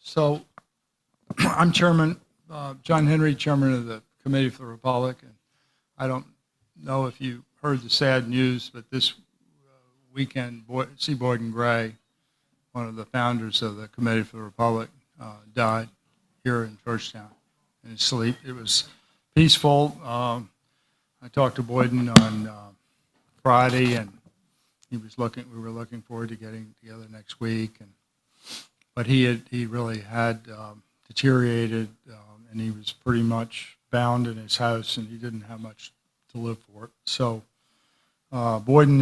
So I'm Chairman, John Henry, Chairman of the Committee for the Republic, and I don't know if you heard the sad news, but this weekend, C. Boyden Gray, one of the founders of the Committee for the Republic, died here in Georgetown in his sleep. It was peaceful. I talked to Boyden on Friday, and we were looking forward to getting together next week. But he really had deteriorated, and he was pretty much bound in his house, and he didn't have much to live for. So Boyden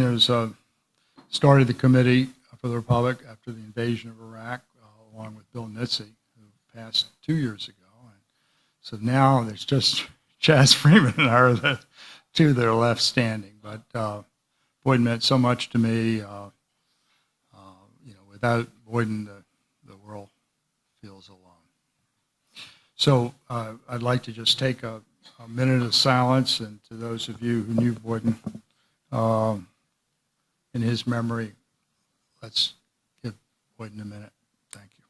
started the Committee for the Republic after the invasion of Iraq, along with Bill Nitze, who passed 2 years ago. And so now there's just Chaz Freeman and I are the two that are left standing. But Boyden meant so much to me. Without Boyden, the world feels alone. So I'd like to just take a minute of silence, and to those of you who knew Boyden, in his memory, let's give Boyden a minute. Thank you.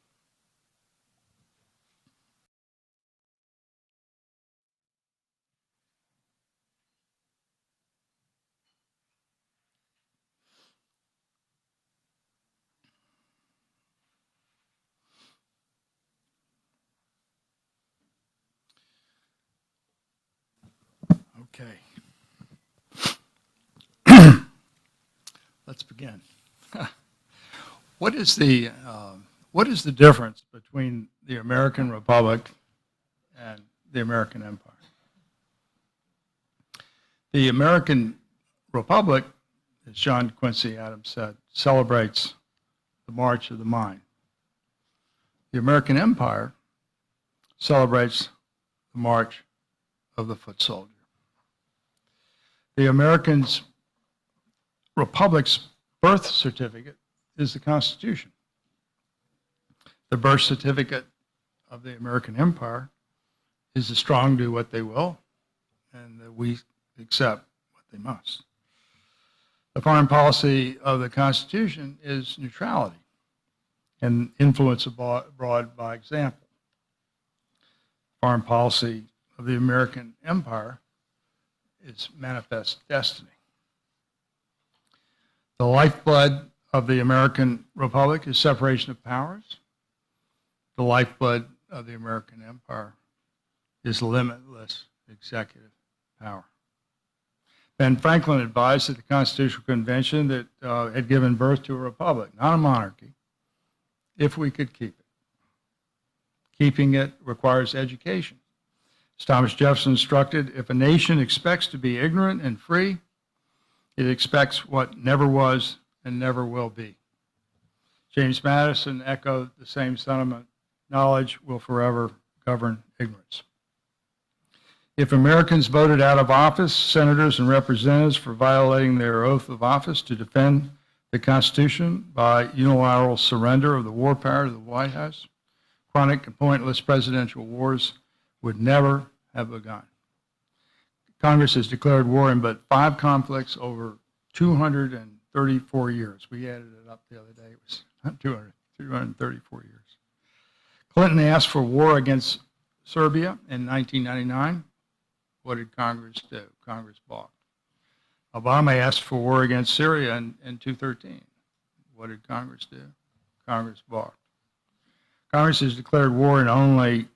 Okay. Let's begin. What is the difference between the American Republic and the American Empire? The American Republic, as John Quincy Adams said, celebrates the march of the mind. The American Empire celebrates the march of the foot soldier. The American Republic's birth certificate is the Constitution. The birth certificate of the American Empire is the strong do what they will, and the weak accept what they must. The foreign policy of the Constitution is neutrality and influence abroad by example. Foreign policy of the American Empire is manifest destiny. The lifeblood of the American Republic is separation of powers. The lifeblood of the American Empire is limitless executive power. Ben Franklin advised at the Constitutional Convention that had given birth to a republic, not a monarchy, if we could keep it. Keeping it requires education. As Thomas Jefferson instructed, if a nation expects to be ignorant and free, it expects what never was and never will be. James Madison echoed the same sentiment: knowledge will forever govern ignorance. If Americans voted out of office senators and representatives for violating their oath of office to defend the Constitution by unilateral surrender of the war power to the White House, chronic and pointless presidential wars would never have begun. Congress has declared war in but 5 conflicts over 234 years. We added it up the other day. It was not 234 years. Clinton asked for war against Serbia in 1999. What did Congress do? Congress balked. Obama asked for war against Syria in 2013. What did Congress do? Congress balked. Congress has declared war in only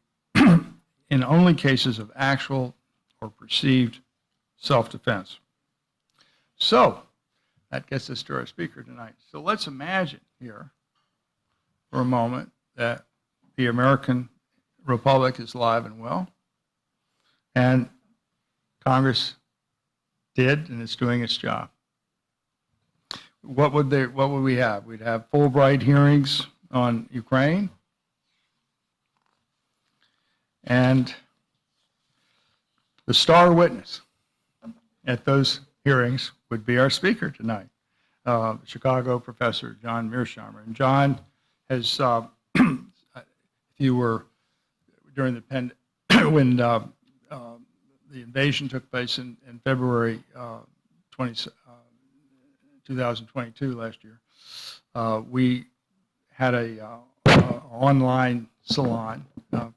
cases of actual or perceived self-defense. So that gets us to our speaker tonight. So let's imagine here for a moment that the American Republic is alive and well, and Congress did, and it's doing its job. What would we have? We'd have Fulbright hearings on Ukraine, and the star witness at those hearings would be our speaker tonight, Chicago professor John Mearsheimer. And John has, if you were during the when the invasion took place in February 2022 last year, we had a online Salon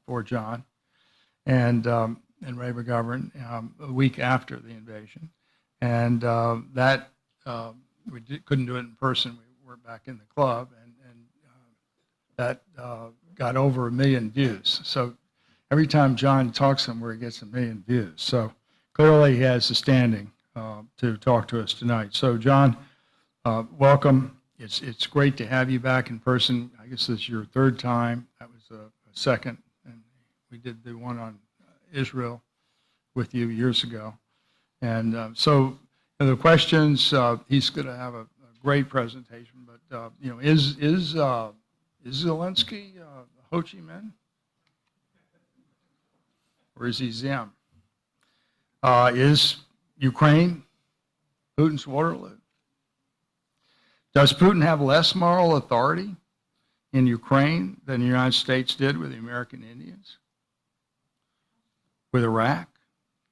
for John and Ray McGovern a week after the invasion. And we couldn't do it in person. We were back in the club, and that got over 1 million views. So every time John talks somewhere, he gets 1 million views. So clearly he has the standing to talk to us tonight. So John, welcome. It's great to have you back in person. I guess this is your third time. That was a second, and we did the one on Israel with you years ago. And so the questions, he's going to have a great presentation, but is Zelensky Ho Chi Minh? Or is he Zim? Is Ukraine Putin's Waterloo? Does Putin have less moral authority in Ukraine than the United States did with the American Indians? With Iraq,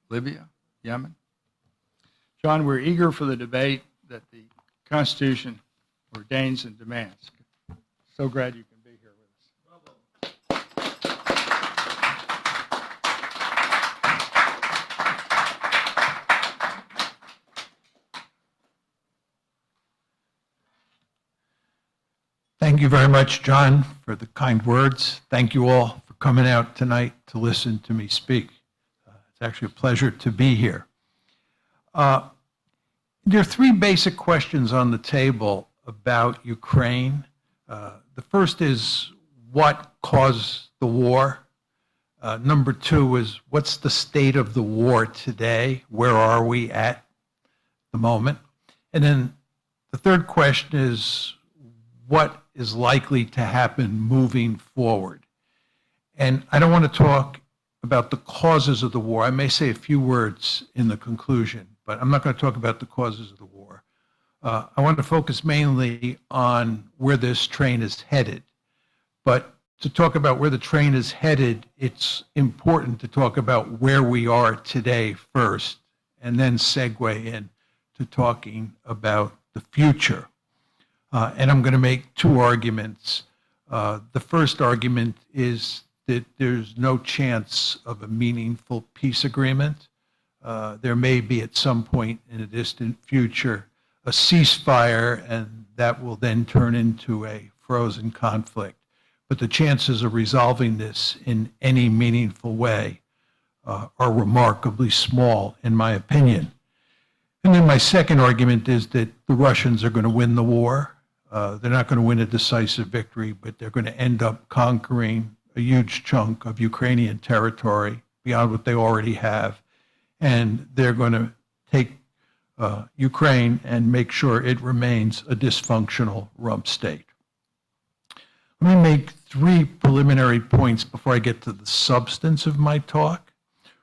Libya, Yemen? John, we're eager for the debate that the Constitution ordains and demands. So glad you can be here with us. Thank you very much, John, for the kind words. Thank you all for coming out tonight to listen to me speak. It's actually a pleasure to be here. There are three basic questions on the table about Ukraine. The first is, what caused the war? Number two is, what's the state of the war today? Where are we at the moment? And then the third question is, what is likely to happen moving forward? And I don't want to talk about the causes of the war. I may say a few words in the conclusion, but I'm not going to talk about the causes of the war. I want to focus mainly on where this train is headed. But to talk about where the train is headed, it's important to talk about where we are today first, and then segue in to talking about the future. And I'm going to make two arguments. The first argument is that there's no chance of a meaningful peace agreement. There may be at some point in a distant future a ceasefire, and that will then turn into a frozen conflict. But the chances of resolving this in any meaningful way are remarkably small, in my opinion. And then my second argument is that the Russians are going to win the war. They're not going to win a decisive victory, but they're going to end up conquering a huge chunk of Ukrainian territory beyond what they already have. And they're going to take Ukraine and make sure it remains a dysfunctional rump state. Let me make three preliminary points before I get to the substance of my talk.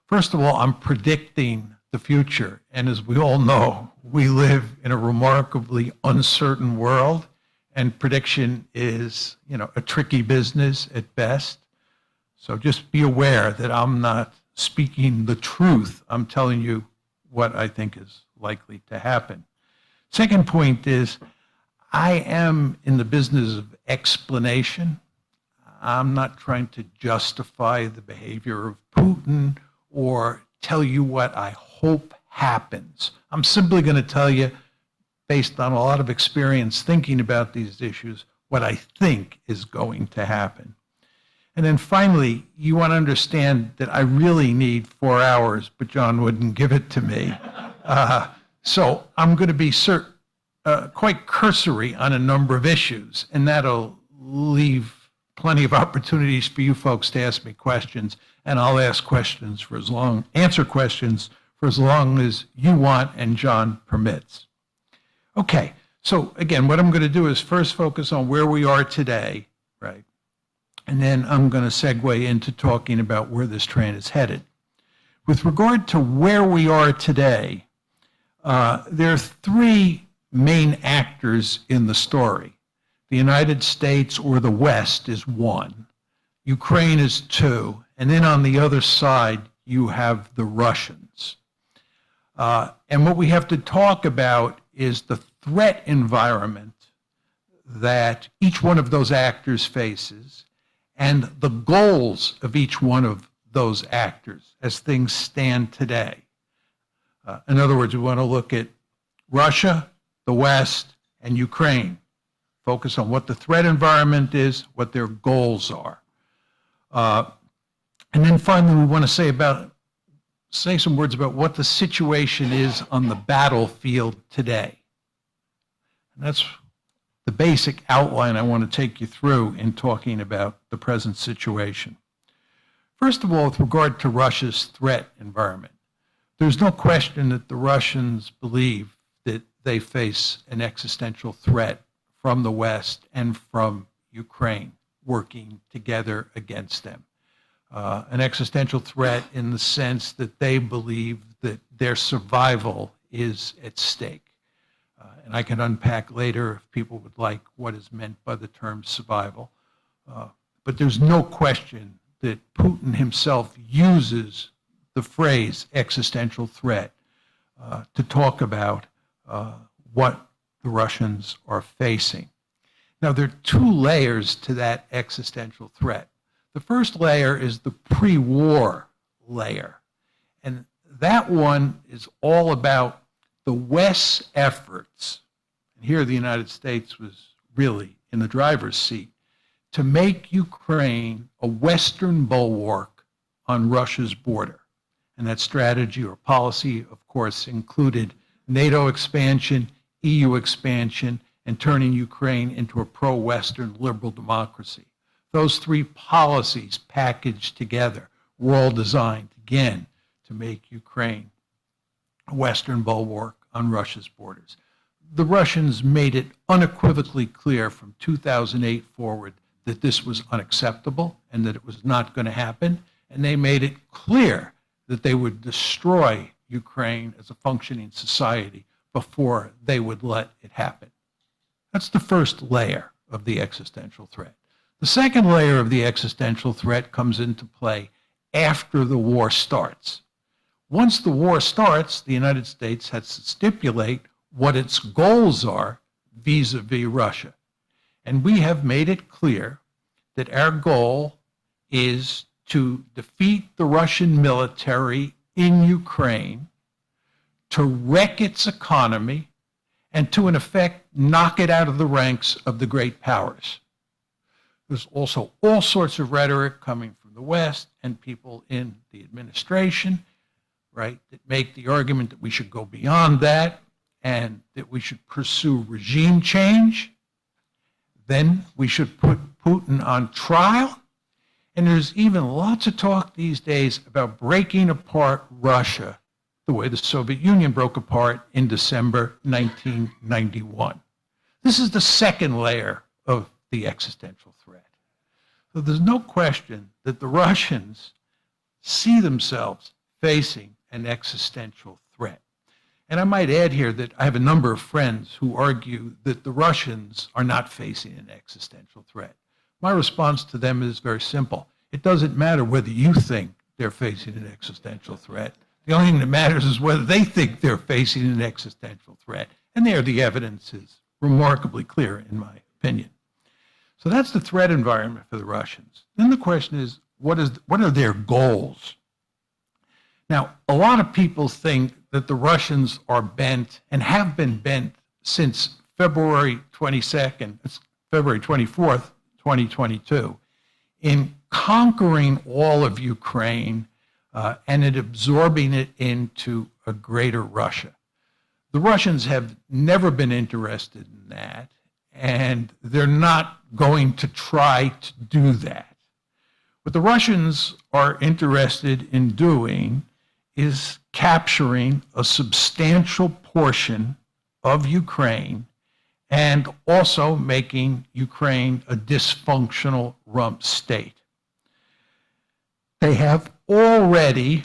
First of all, I'm predicting the future. And as we all know, we live in a remarkably uncertain world, and prediction is, a tricky business at best. So just be aware that I'm not speaking the truth. I'm telling you what I think is likely to happen. Second point is, I am in the business of explanation. I'm not trying to justify the behavior of Putin or tell you what I hope happens. I'm simply going to tell you, based on a lot of experience thinking about these issues, what I think is going to happen. And then finally, you want to understand that I really need 4 hours, but John wouldn't give it to me. So I'm going to be quite cursory on a number of issues, and that'll leave plenty of opportunities for you folks to ask me questions, and I'll answer questions for as long as you want and John permits. Okay, so again, what I'm going to do is first focus on where we are today, right? And then I'm going to segue into talking about where this train is headed. With regard to where we are today, there are three main actors in the story. The United States or the West is one, Ukraine is two, and then on the other side, you have the Russians. And what we have to talk about is the threat environment that each one of those actors faces, and the goals of each one of those actors as things stand today. In other words, we want to look at Russia, the West, and Ukraine. Focus on what the threat environment is, what their goals are. And then finally, we want to say some words about what the situation is on the battlefield today. And that's the basic outline I want to take you through in talking about the present situation. First of all, with regard to Russia's threat environment, there's no question that the Russians believe that they face an existential threat from the West and from Ukraine working together against them. An existential threat in the sense that they believe that their survival is at stake. And I can unpack later, if people would like, what is meant by the term survival. But there's no question that Putin himself uses the phrase existential threat to talk about what the Russians are facing. Now, there are two layers to that existential threat. The first layer is the pre-war layer. And that one is all about the West's efforts, and here the United States was really in the driver's seat, to make Ukraine a Western bulwark on Russia's border. And that strategy or policy, of course, included NATO expansion, EU expansion, and turning Ukraine into a pro-Western liberal democracy. Those three policies packaged together were all designed, again, to make Ukraine a Western bulwark on Russia's borders. The Russians made it unequivocally clear from 2008 forward that this was unacceptable and that it was not going to happen, and they made it clear that they would destroy Ukraine as a functioning society before they would let it happen. That's the first layer of the existential threat. The second layer of the existential threat comes into play after the war starts. Once the war starts, the United States has to stipulate what its goals are vis-a-vis Russia. And we have made it clear that our goal is to defeat the Russian military in Ukraine, to wreck its economy, and to, in effect, knock it out of the ranks of the great powers. There's also all sorts of rhetoric coming from the West and people in the administration, right, that make the argument that we should go beyond that and that we should pursue regime change. Then we should put Putin on trial. And there's even lots of talk these days about breaking apart Russia the way the Soviet Union broke apart in December 1991. This is the second layer of the existential threat. So there's no question that the Russians see themselves facing an existential threat. And I might add here that I have a number of friends who argue that the Russians are not facing an existential threat. My response to them is very simple. It doesn't matter whether you think they're facing an existential threat. The only thing that matters is whether they think they're facing an existential threat. And there the evidence is remarkably clear, in my opinion. So that's the threat environment for the Russians. Then the question is, what are their goals? Now, a lot of people think that the Russians are bent and have been bent since February 24th, 2022, in conquering all of Ukraine and in absorbing it into a greater Russia. The Russians have never been interested in that, and they're not going to try to do that. What the Russians are interested in doing is capturing a substantial portion of Ukraine and also making Ukraine a dysfunctional rump state. They have already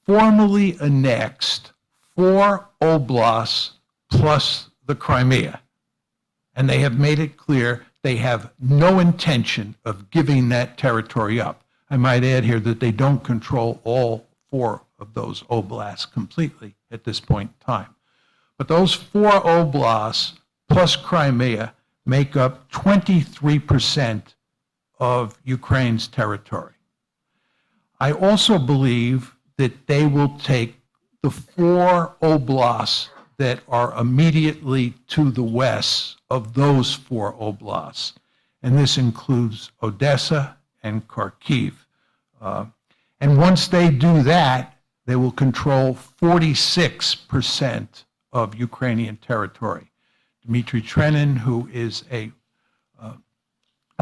formally annexed 4 oblasts plus the Crimea. And they have made it clear they have no intention of giving that territory up. I might add here that they don't control all 4 of those oblasts completely at this point in time. But those 4 oblasts plus Crimea make up 23% of Ukraine's territory. I also believe that they will take the 4 oblasts that are immediately to the west of those 4 oblasts, and this includes Odessa and Kharkiv. And once they do that, they will control 46% of Ukrainian territory. Dmitry Trenin, who is a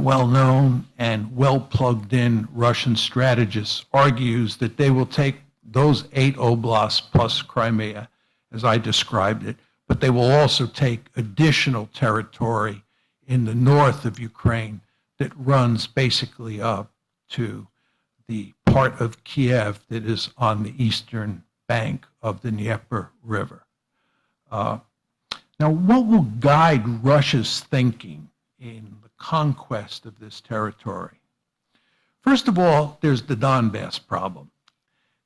well-known and well-plugged-in Russian strategist, argues that they will take those 8 oblasts plus Crimea, as I described it, but they will also take additional territory in the north of Ukraine that runs basically up to the part of Kiev that is on the eastern bank of the Dnieper River. Now, what will guide Russia's thinking in the conquest of this territory? First of all, there's the Donbass problem.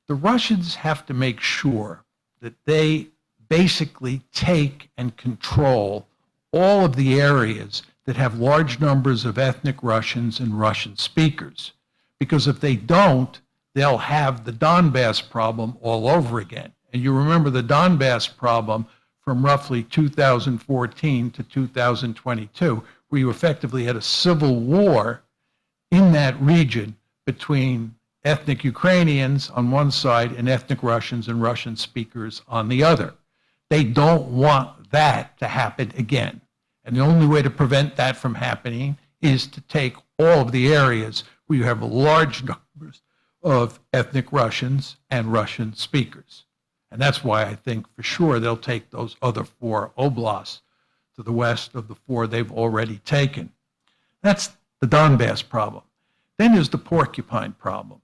The Russians have to make sure that they basically take and control all of the areas that have large numbers of ethnic Russians and Russian speakers. Because if they don't, they'll have the Donbass problem all over again. And you remember the Donbass problem from roughly 2014 to 2022, where you effectively had a civil war in that region between ethnic Ukrainians on one side and ethnic Russians and Russian speakers on the other. They don't want that to happen again. And the only way to prevent that from happening is to take all of the areas where you have large numbers of ethnic Russians and Russian speakers. And that's why I think for sure they'll take those other 4 oblasts to the west of the 4 they've already taken. That's the Donbass problem. Then there's the porcupine problem.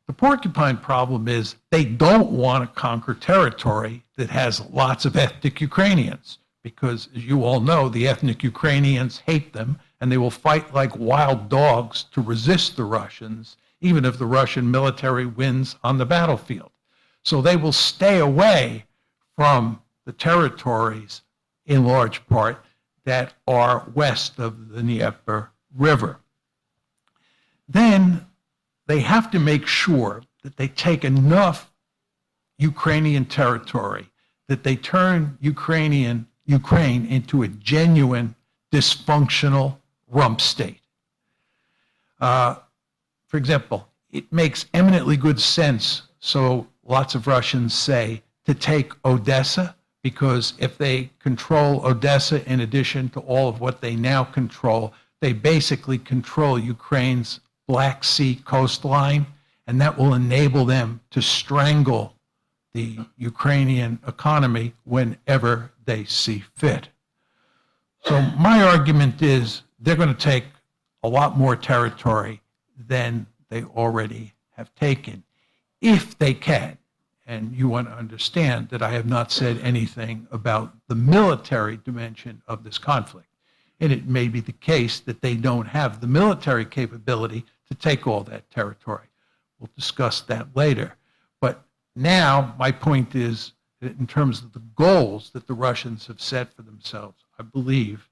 The porcupine problem is they don't want to conquer territory that has lots of ethnic Ukrainians, because as you all know, the ethnic Ukrainians hate them and they will fight like wild dogs to resist the Russians, even if the Russian military wins on the battlefield. So they will stay away from the territories, in large part, that are west of the Dnieper River. Then they have to make sure that they take enough Ukrainian territory that they turn Ukraine into a genuine dysfunctional rump state. For example, it makes eminently good sense, so lots of Russians say, to take Odessa, because if they control Odessa in addition to all of what they now control, they basically control Ukraine's Black Sea coastline, and that will enable them to strangle the Ukrainian economy whenever they see fit. So my argument is they're going to take a lot more territory than they already have taken, if they can. And you want to understand that I have not said anything about the military dimension of this conflict. And it may be the case that they don't have the military capability to take all that territory. We'll discuss that later. But now my point is that in terms of the goals that the Russians have set for themselves, I believe,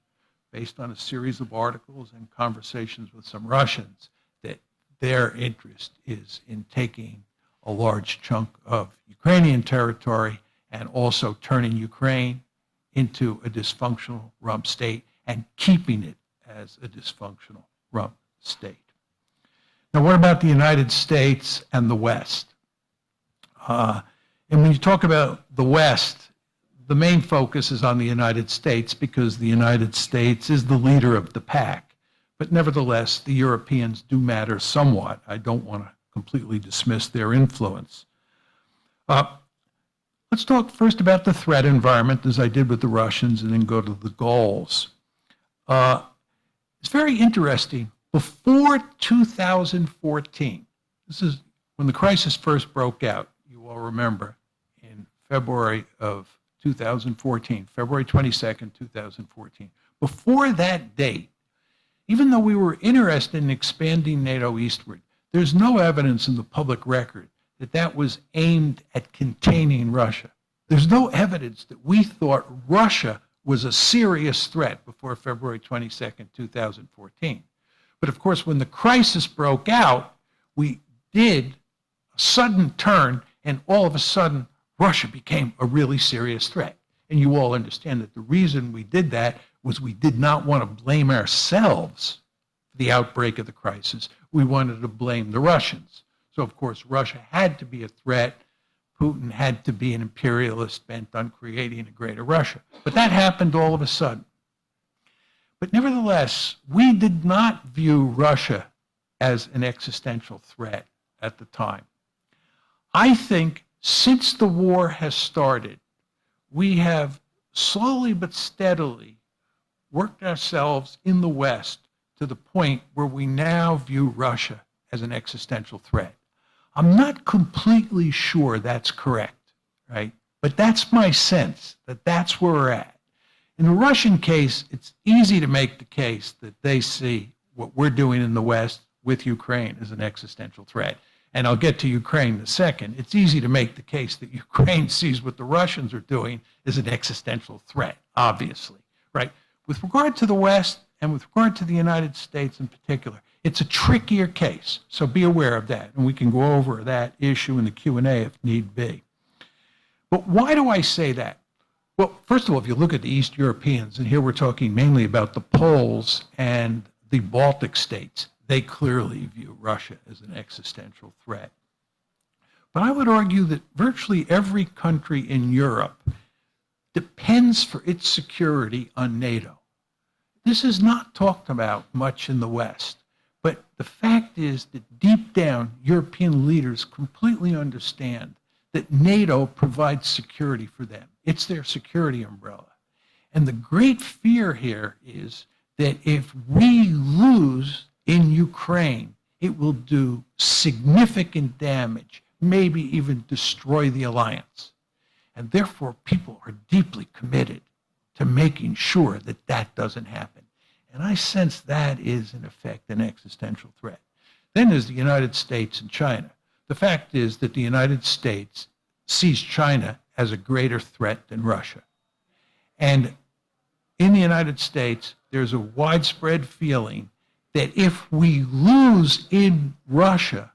based on a series of articles and conversations with some Russians, that their interest is in taking a large chunk of Ukrainian territory and also turning Ukraine into a dysfunctional rump state and keeping it as a dysfunctional rump state. Now, what about the United States and the West? And when you talk about the West, the main focus is on the United States because the United States is the leader of the pack. But nevertheless, the Europeans do matter somewhat. I don't want to completely dismiss their influence. Let's talk first about the threat environment, as I did with the Russians, and then go to the goals. It's very interesting. Before 2014, this is when the crisis first broke out, you all remember, in February of 2014, February 22nd, 2014. Before that date, even though we were interested in expanding NATO eastward, there's no evidence in the public record that that was aimed at containing Russia. There's no evidence that we thought Russia was a serious threat before February 22nd, 2014. But of course, when the crisis broke out, we did a sudden turn, and all of a sudden, Russia became a really serious threat. And you all understand that the reason we did that was we did not want to blame ourselves for the outbreak of the crisis. We wanted to blame the Russians. So, of course, Russia had to be a threat. Putin had to be an imperialist bent on creating a greater Russia. But that happened all of a sudden. But nevertheless, we did not view Russia as an existential threat at the time. I think since the war has started, we have slowly but steadily worked ourselves in the West to the point where we now view Russia as an existential threat. I'm not completely sure that's correct, right? But that's my sense, that that's where we're at. In the Russian case, it's easy to make the case that they see what we're doing in the West with Ukraine as an existential threat. And I'll get to Ukraine in a second. It's easy to make the case that Ukraine sees what the Russians are doing as an existential threat, obviously, right? With regard to the West and with regard to the United States in particular, it's a trickier case, so be aware of that. And we can go over that issue in the Q&A if need be. But why do I say that? Well, first of all, if you look at the East Europeans, and here we're talking mainly about the Poles and the Baltic states, they clearly view Russia as an existential threat. But I would argue that virtually every country in Europe depends for its security on NATO. This is not talked about much in the West, but the fact is that deep down, European leaders completely understand that NATO provides security for them. It's their security umbrella. And the great fear here is that if we lose in Ukraine, it will do significant damage, maybe even destroy the alliance. And therefore, people are deeply committed to making sure that that doesn't happen. And I sense that is, in effect, an existential threat. Then there's the United States and China. The fact is that the United States sees China as a greater threat than Russia. And in the United States, there's a widespread feeling that if we lose in Russia,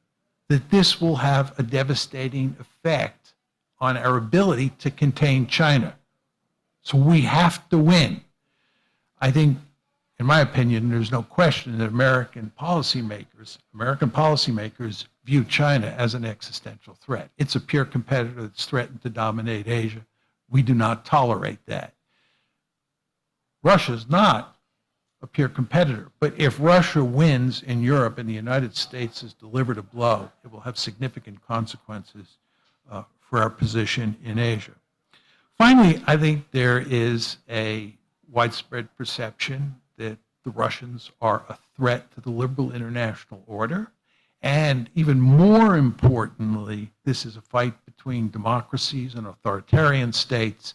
that this will have a devastating effect on our ability to contain China. So we have to win. I think, in my opinion, there's no question that American policymakers view China as an existential threat. It's a peer competitor that's threatened to dominate Asia. We do not tolerate that. Russia's not a peer competitor, but if Russia wins in Europe and the United States has delivered a blow, it will have significant consequences for our position in Asia. Finally, I think there is a widespread perception that the Russians are a threat to the liberal international order. And even more importantly, this is a fight between democracies and authoritarian states.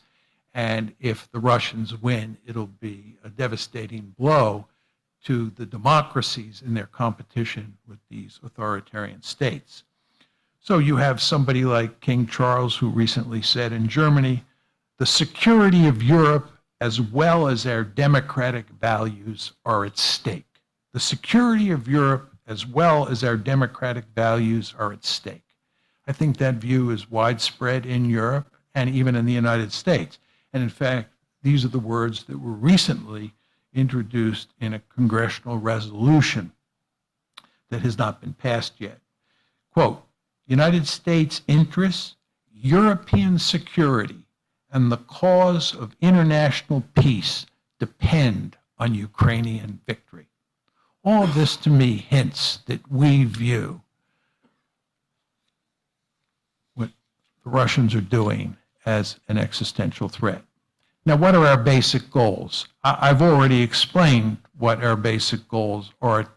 And if the Russians win, it'll be a devastating blow to the democracies in their competition with these authoritarian states. So you have somebody like King Charles, who recently said in Germany, the security of Europe as well as our democratic values are at stake. The security of Europe as well as our democratic values are at stake. I think that view is widespread in Europe and even in the United States. And in fact, these are the words that were recently introduced in a congressional resolution that has not been passed yet. Quote, United States interests, European security, and the cause of international peace depend on Ukrainian victory. All of this to me hints that we view what the Russians are doing as an existential threat. Now, what are our basic goals? I've already explained what our basic goals are,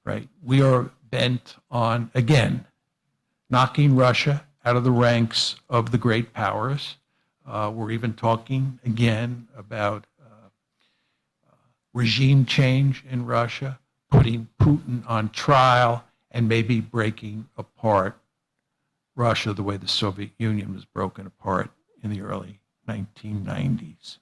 right? We are bent on, again, knocking Russia out of the ranks of the great powers. We're even talking, again, about regime change in Russia, putting Putin on trial, and maybe breaking apart Russia the way the Soviet Union was broken apart in the early 1990s.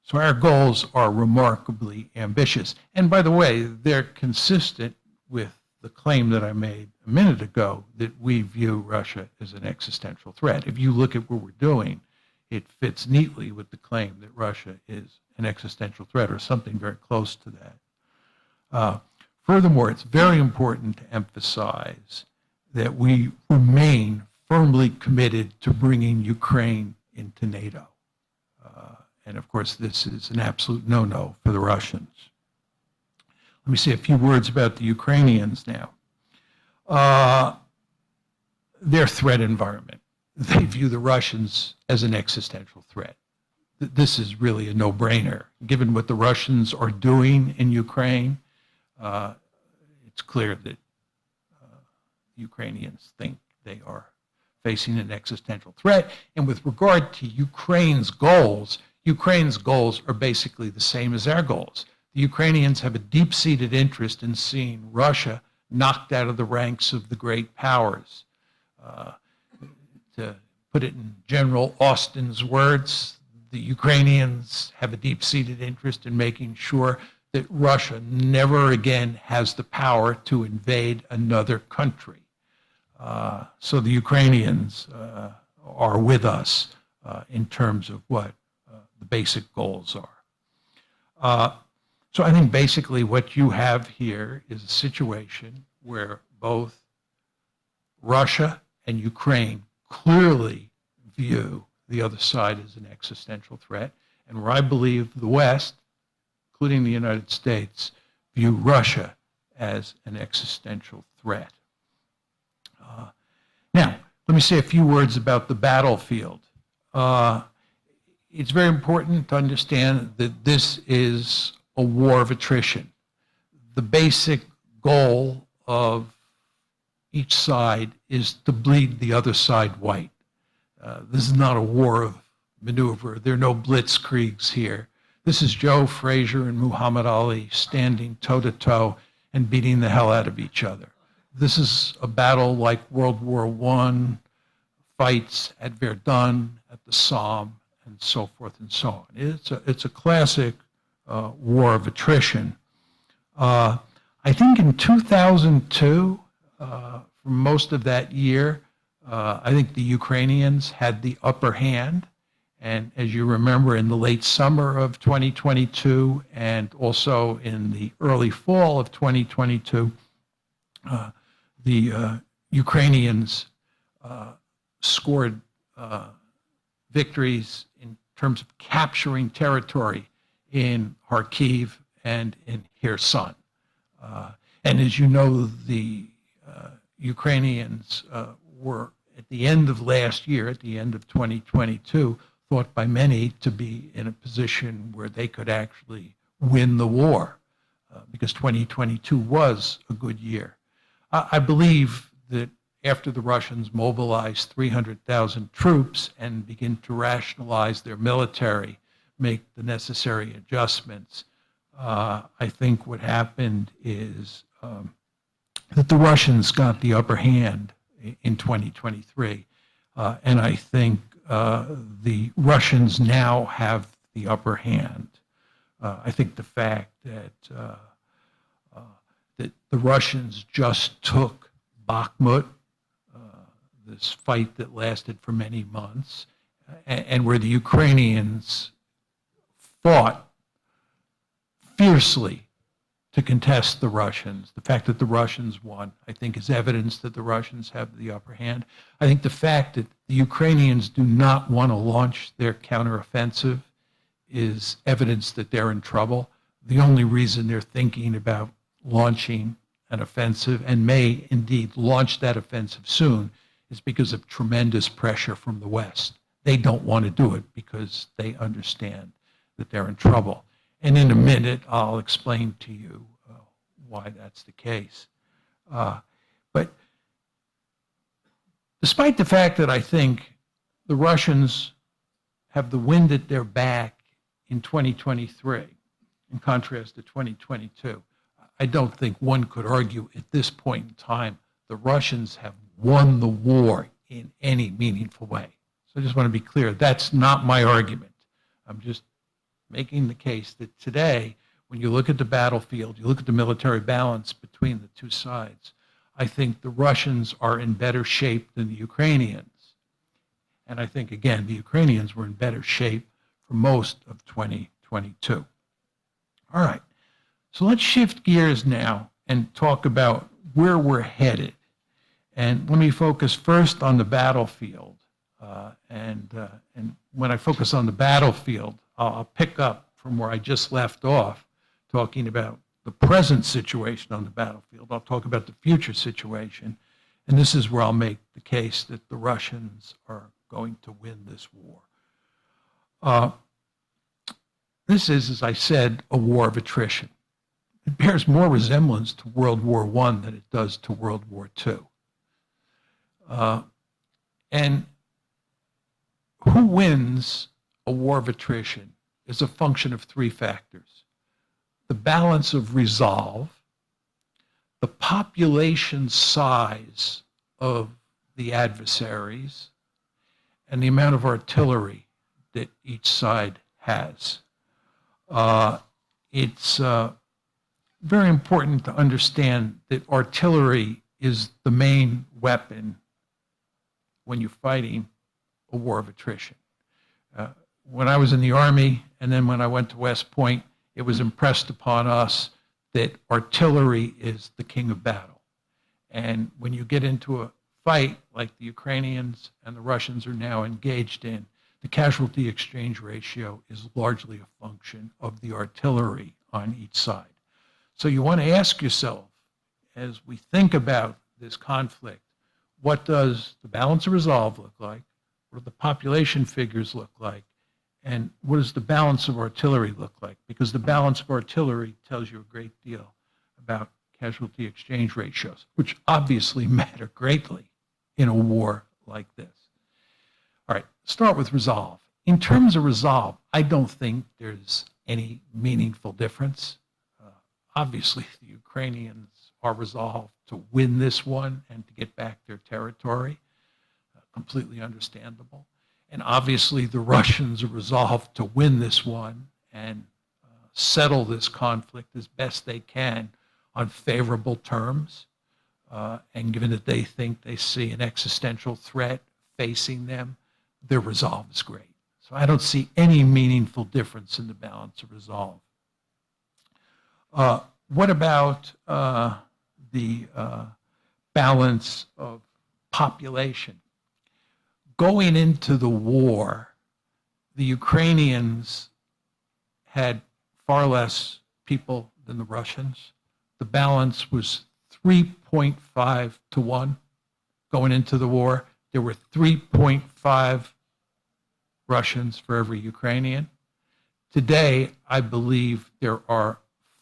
So our goals are remarkably ambitious. And by the way, they're consistent with the claim that I made a minute ago that we view Russia as an existential threat. If you look at what we're doing, it fits neatly with the claim that Russia is an existential threat or something very close to that. Furthermore, it's very important to emphasize that we remain firmly committed to bringing Ukraine into NATO. And of course, this is an absolute no-no for the Russians. Let me say a few words about the Ukrainians now. Their threat environment. They view the Russians as an existential threat. This is really a no-brainer. Given what the Russians are doing in Ukraine, it's clear that Ukrainians think they are facing an existential threat. And with regard to Ukraine's goals are basically the same as our goals. The Ukrainians have a deep-seated interest in seeing Russia knocked out of the ranks of the great powers. To put it in General Austin's words, the Ukrainians have a deep-seated interest in making sure that Russia never again has the power to invade another country. So the Ukrainians are with us in terms of what the basic goals are. So I think basically what you have here is a situation where both Russia and Ukraine clearly view the other side as an existential threat, and where I believe the West, including the United States, view Russia as an existential threat. Now, let me say a few words about the battlefield. It's very important to understand that this is a war of attrition. The basic goal of each side is to bleed the other side white. This is not a war of maneuver. There are no blitzkriegs here. This is Joe Frazier and Muhammad Ali standing toe-to-toe and beating the hell out of each other. This is a battle like World War I, fights at Verdun, at the Somme, and so forth and so on. It's a classic war of attrition. I think in 2002, for most of that year, I think the Ukrainians had the upper hand. And as you remember, in the late summer of 2022 and also in the early fall of 2022, the Ukrainians scored victories in terms of capturing territory in Kharkiv and in Kherson. And as you know, the Ukrainians were, at the end of last year, at the end of 2022, thought by many to be in a position where they could actually win the war, because 2022 was a good year. I believe that after the Russians mobilized 300,000 troops and begin to rationalize their military, make the necessary adjustments, I think what happened is that the Russians got the upper hand in 2023. And I think the Russians now have the upper hand. I think the fact that the Russians just took Bakhmut, this fight that lasted for many months, and where the Ukrainians fought fiercely to contest the Russians. The fact that the Russians won, I think, is evidence that the Russians have the upper hand. I think the fact that the Ukrainians do not want to launch their counteroffensive is evidence that they're in trouble. The only reason they're thinking about launching an offensive, and may indeed launch that offensive soon, is because of tremendous pressure from the West. They don't want to do it because they understand that they're in trouble. And in a minute, I'll explain to you why that's the case. But despite the fact that I think the Russians have the wind at their back in 2023, in contrast to 2022, I don't think one could argue at this point in time the Russians have won the war in any meaningful way. So I just want to be clear, that's not my argument. I'm just making the case that today, when you look at the battlefield, you look at the military balance between the two sides, I think the Russians are in better shape than the Ukrainians. And I think, again, the Ukrainians were in better shape for most of 2022. All right, so let's shift gears now and talk about where we're headed. And let me focus first on the battlefield. And when I focus on the battlefield, I'll pick up from where I just left off, talking about the present situation on the battlefield. I'll talk about the future situation. And this is where I'll make the case that the Russians are going to win this war. This is, as I said, a war of attrition. It bears more resemblance to World War I than it does to World War II. And who wins a war of attrition is a function of three factors: the balance of resolve, the population size of the adversaries, and the amount of artillery that each side has. It's very important to understand that artillery is the main weapon when you're fighting a war of attrition. When I was in the Army, and then when I went to West Point, it was impressed upon us that artillery is the king of battle. And when you get into a fight like the Ukrainians and the Russians are now engaged in, the casualty exchange ratio is largely a function of the artillery on each side. So you want to ask yourself, as we think about this conflict, what does the balance of resolve look like? What do the population figures look like? And what does the balance of artillery look like? Because the balance of artillery tells you a great deal about casualty exchange ratios, which obviously matter greatly in a war like this. All right, start with resolve. In terms of resolve, I don't think there's any meaningful difference. Obviously, the Ukrainians are resolved to win this one and to get back their territory. Completely understandable. And obviously, the Russians are resolved to win this one and settle this conflict as best they can on favorable terms. And given that they think they see an existential threat facing them, their resolve is great. So I don't see any meaningful difference in the balance of resolve. What about the balance of population? Going into the war, the Ukrainians had far less people than the Russians. The balance was 3.5 to 1 going into the war. There were 3.5 Russians for every Ukrainian. Today, I believe there are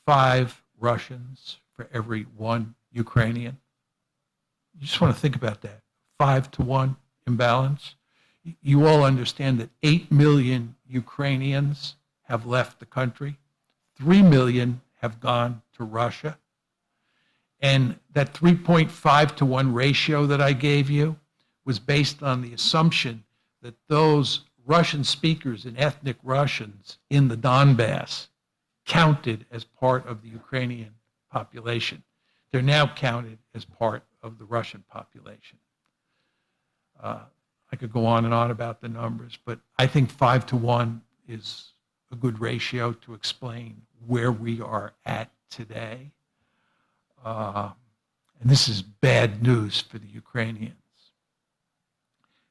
5 Russians for every 1 Ukrainian. You just want to think about that. 5 to 1 imbalance. You all understand that 8 million Ukrainians have left the country. 3 million have gone to Russia. And that 3.5 to 1 ratio that I gave you was based on the assumption that those Russian speakers and ethnic Russians in the Donbass counted as part of the Ukrainian population. They're now counted as part of the Russian population. I could go on and on about the numbers, but I think 5 to 1 is a good ratio to explain where we are at today. And this is bad news for the Ukrainians.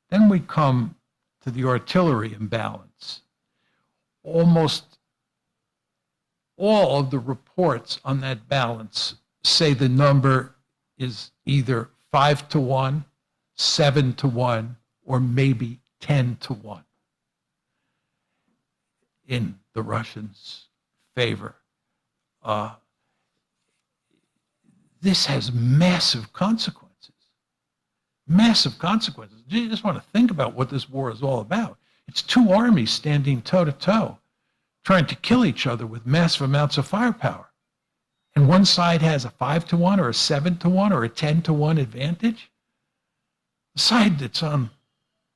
Then we come to the artillery imbalance. Almost all of the reports on that balance say the number is either 5 to 1, 7 to 1, or maybe 10 to 1 in the Russians' favor. This has massive consequences. Massive consequences. You just want to think about what this war is all about. It's 2 armies standing toe-to-toe, trying to kill each other with massive amounts of firepower. And one side has a 5 to 1 or a 7 to 1 or a 10 to 1 advantage. The side that's on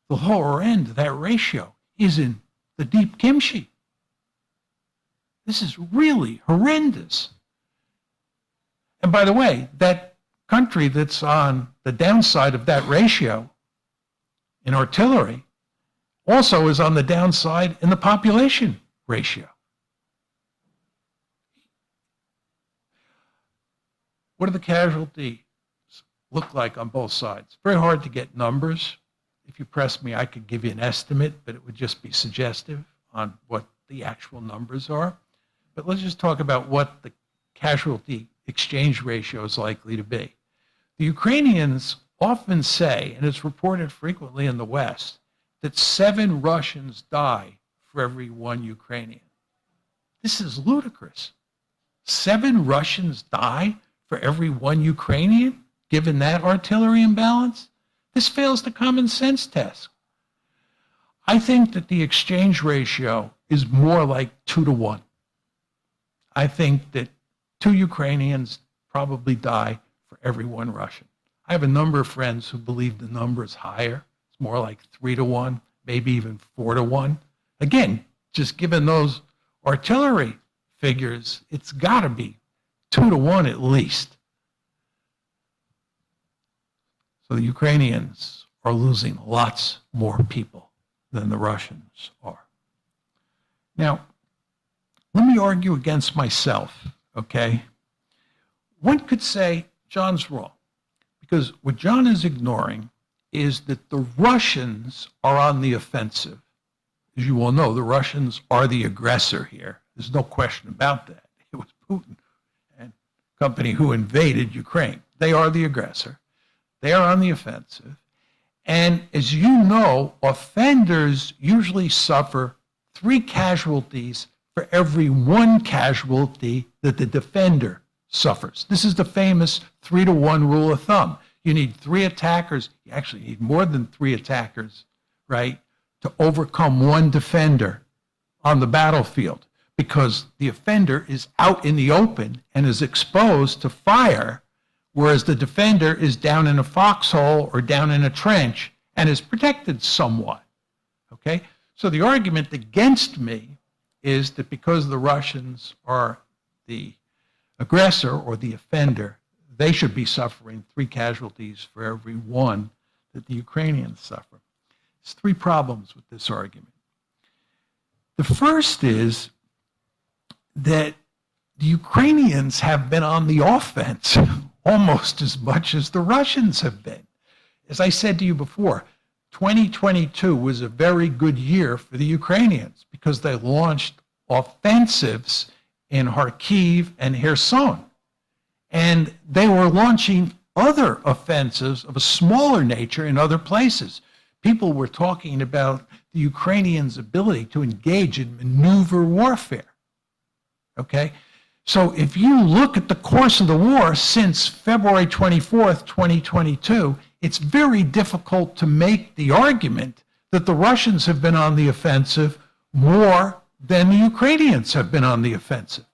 the lower end of that ratio is in the deep kimchi. This is really horrendous. And by the way, that country that's on the downside of that ratio in artillery also is on the downside in the population ratio. What do the casualties look like on both sides? Very hard to get numbers. If you press me, I could give you an estimate, but it would just be suggestive on what the actual numbers are. But let's just talk about what the casualty exchange ratio is likely to be. The Ukrainians often say, and it's reported frequently in the West, that 7 Russians die for every 1 Ukrainian. This is ludicrous. 7 Russians die for every 1 Ukrainian, given that artillery imbalance? This fails the common sense test. I think that the exchange ratio is more like 2 to 1. I think that 2 Ukrainians probably die for every 1 Russian. I have a number of friends who believe the number is higher. It's more like 3 to 1, maybe even 4 to 1. Again, just given those artillery figures, it's got to be 2 to 1 at least. So the Ukrainians are losing lots more people than the Russians are. Now, let me argue against myself, okay? One could say John's wrong, because what John is ignoring is that the Russians are on the offensive. As you all know, the Russians are the aggressor here. There's no question about that. It was Putin and company who invaded Ukraine. They are the aggressor. They are on the offensive. And as you know, offenders usually suffer 3 casualties for every 1 casualty that the defender suffers. This is the famous 3 to 1 rule of thumb. You need 3 attackers. You actually need more than 3 attackers, right, to overcome 1 defender on the battlefield, because the offender is out in the open and is exposed to fire, whereas the defender is down in a foxhole or down in a trench and is protected somewhat, okay? So the argument against me is that because the Russians are the aggressor or the offender, they should be suffering 3 casualties for every 1 that the Ukrainians suffer. There's 3 problems with this argument. The first is that the Ukrainians have been on the offense almost as much as the Russians have been. As I said to you before, 2022 was a very good year for the Ukrainians because they launched offensives in Kharkiv and Kherson. And they were launching other offensives of a smaller nature in other places. People were talking about the Ukrainians' ability to engage in maneuver warfare. Okay? So if you look at the course of the war since February 24th, 2022, it's very difficult to make the argument that the Russians have been on the offensive more than the Ukrainians have been on the offensive.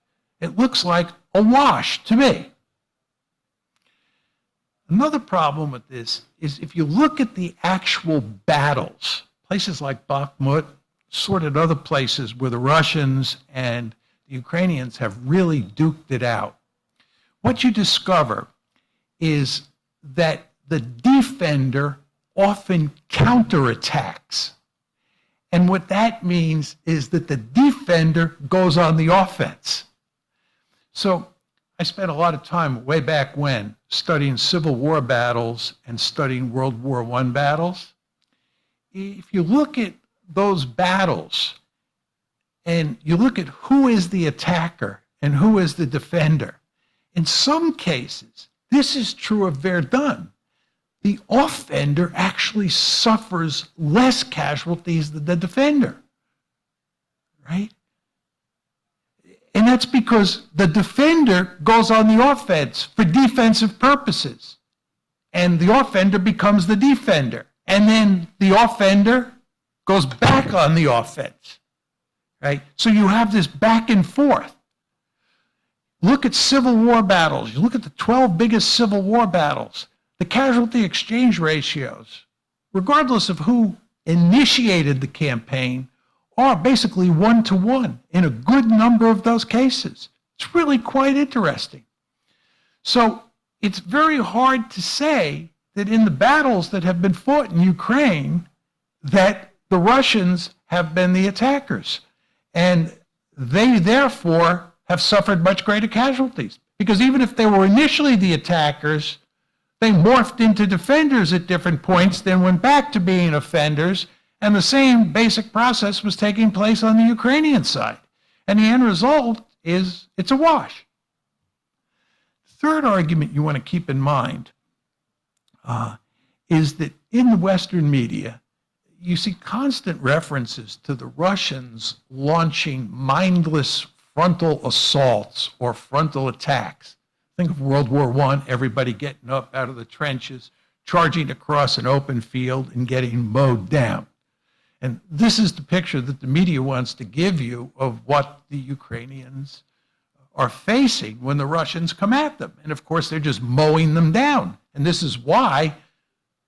It looks like a wash to me. Another problem with this is if you look at the actual battles, places like Bakhmut, sorted other places where the Russians and the Ukrainians have really duked it out, what you discover is that the defender often counterattacks. And what that means is that the defender goes on the offense. So I spent a lot of time way back when studying Civil War battles and studying World War I battles. If you look at those battles and you look at who is the attacker and who is the defender, in some cases, this is true of Verdun, the offender actually suffers less casualties than the defender, right? And that's because the defender goes on the offense for defensive purposes. And the offender becomes the defender. And then the offender goes back on the offense, right? So you have this back and forth. Look at Civil War battles. You look at the 12 biggest Civil War battles. The casualty exchange ratios, regardless of who initiated the campaign, are basically 1-to-1 in a good number of those cases. It's really quite interesting. So it's very hard to say that in the battles that have been fought in Ukraine, that the Russians have been the attackers. And they therefore have suffered much greater casualties. Because even if they were initially the attackers, they morphed into defenders at different points, then went back to being offenders, and the same basic process was taking place on the Ukrainian side. And the end result is it's a wash. Third argument you want to keep in mind is that in the Western media, you see constant references to the Russians launching mindless frontal assaults or frontal attacks. Think of World War I, everybody getting up out of the trenches, charging across an open field and getting mowed down. And this is the picture that the media wants to give you of what the Ukrainians are facing when the Russians come at them. And of course, they're just mowing them down. And this is why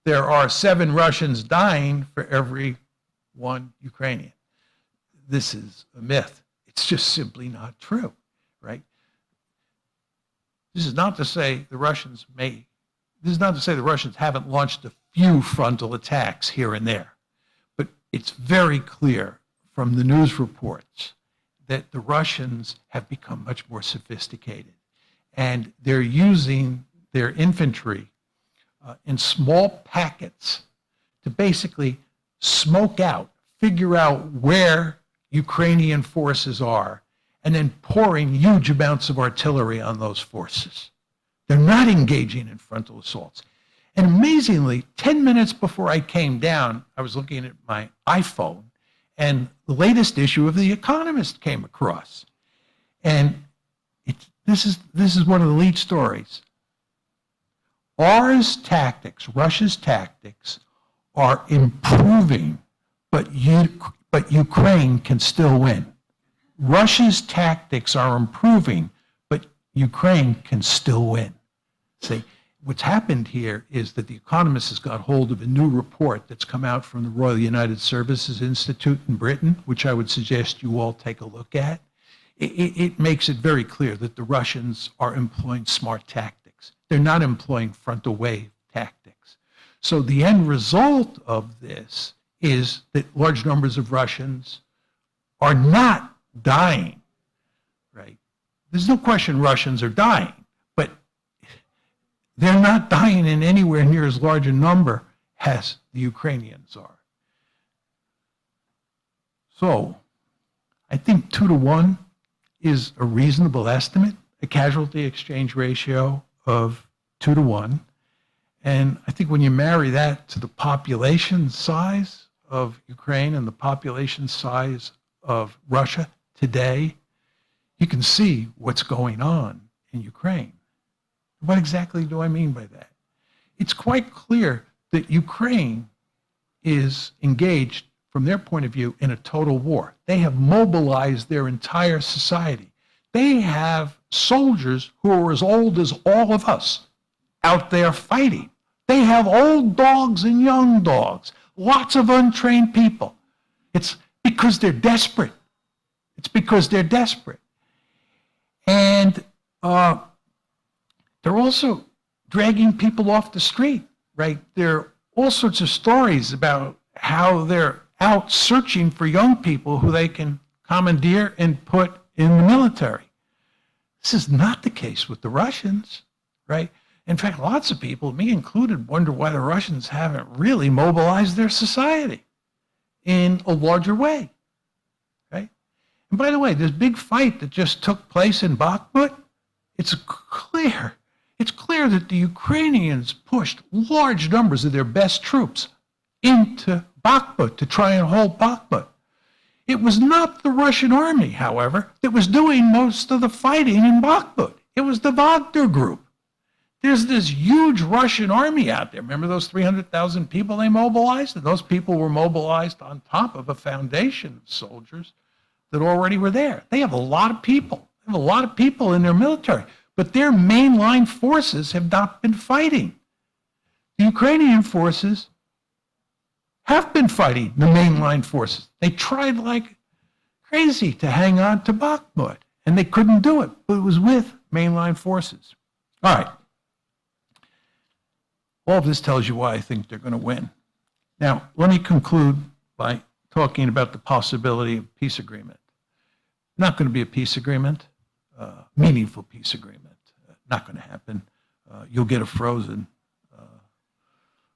there are 7 Russians dying for every 1 Ukrainian. This is a myth. It's just simply not true, right? This is not to say the Russians haven't launched a few frontal attacks here and there. But it's very clear from the news reports that the Russians have become much more sophisticated. And they're using their infantry in small packets to basically smoke out, figure out where Ukrainian forces are, and then pouring huge amounts of artillery on those forces. They're not engaging in frontal assaults. And amazingly, 10 minutes before I came down, I was looking at my iPhone, and the latest issue of The Economist came across. And this is one of the lead stories. Russia's tactics are improving, but Ukraine can still win. Russia's tactics are improving, but Ukraine can still win. See, what's happened here is that The Economist has got hold of a new report that's come out from the Royal United Services Institute in Britain, which I would suggest you all take a look at. It makes it very clear that the Russians are employing smart tactics. They're not employing frontal wave tactics. So the end result of this is that large numbers of Russians are not dying, right? There's no question Russians are dying, but they're not dying in anywhere near as large a number as the Ukrainians are. So I think 2-to-1 is a reasonable estimate, a casualty exchange ratio of 2-to-1. And I think when you marry that to the population size of Ukraine and the population size of Russia today, you can see what's going on in Ukraine. What exactly do I mean by that? It's quite clear that Ukraine is engaged, from their point of view, in a total war. They have mobilized their entire society. They have soldiers who are as old as all of us out there fighting. They have old dogs and young dogs, lots of untrained people. It's because they're desperate. It's because they're desperate. And they're also dragging people off the street, right? There are all sorts of stories about how they're out searching for young people who they can commandeer and put in the military. This is not the case with the Russians, right? In fact, lots of people, me included, wonder why the Russians haven't really mobilized their society in a larger way, right? And by the way, this big fight that just took place in Bakhmut, it's clear that the Ukrainians pushed large numbers of their best troops into Bakhmut to try and hold Bakhmut. It was not the Russian army, however, that was doing most of the fighting in Bakhmut. It was the Wagner group. There's this huge Russian army out there. Remember those 300,000 people they mobilized? And those people were mobilized on top of a foundation of soldiers that already were there. They have a lot of people. They have a lot of people in their military. But their mainline forces have not been fighting. The Ukrainian forces have been fighting the mainline forces. They tried like crazy to hang on to Bakhmut, and they couldn't do it, but it was with mainline forces. All right. All of this tells you why I think they're going to win. Now, let me conclude by talking about the possibility of peace agreement. Not going to be a peace agreement, meaningful peace agreement. Not going to happen. You'll get a frozen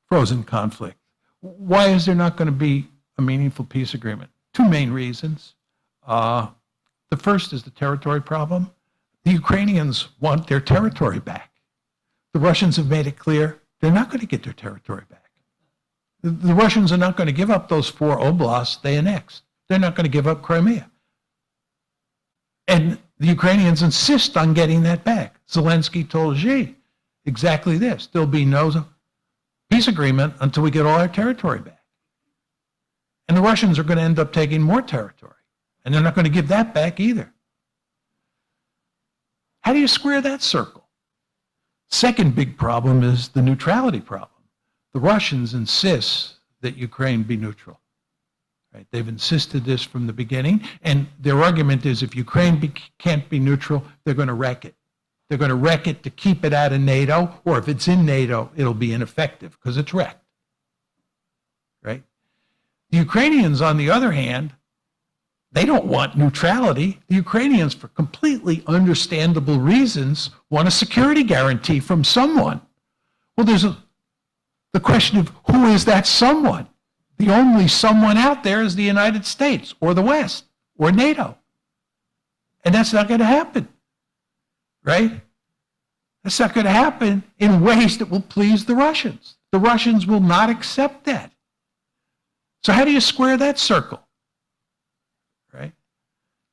conflict. Why is there not going to be a meaningful peace agreement? Two main reasons. The first is the territory problem. The Ukrainians want their territory back. The Russians have made it clear they're not going to get their territory back. The Russians are not going to give up those 4 oblasts they annexed. They're not going to give up Crimea. And the Ukrainians insist on getting that back. Zelensky told Xi exactly this. There'll be no peace agreement until we get all our territory back. And the Russians are going to end up taking more territory. And they're not going to give that back either. How do you square that circle? Second big problem is the neutrality problem. The Russians insist that Ukraine be neutral. Right? They've insisted this from the beginning, and their argument is if Ukraine can't be neutral, they're going to wreck it. They're going to wreck it to keep it out of NATO, or if it's in NATO, it'll be ineffective because it's wrecked. Right? The Ukrainians, on the other hand, they don't want neutrality. The Ukrainians, for completely understandable reasons, want a security guarantee from someone. Well, there's the question of who is that someone? The only someone out there is the United States or the West or NATO. And that's not going to happen, right? That's not going to happen in ways that will please the Russians. The Russians will not accept that. So how do you square that circle? Right?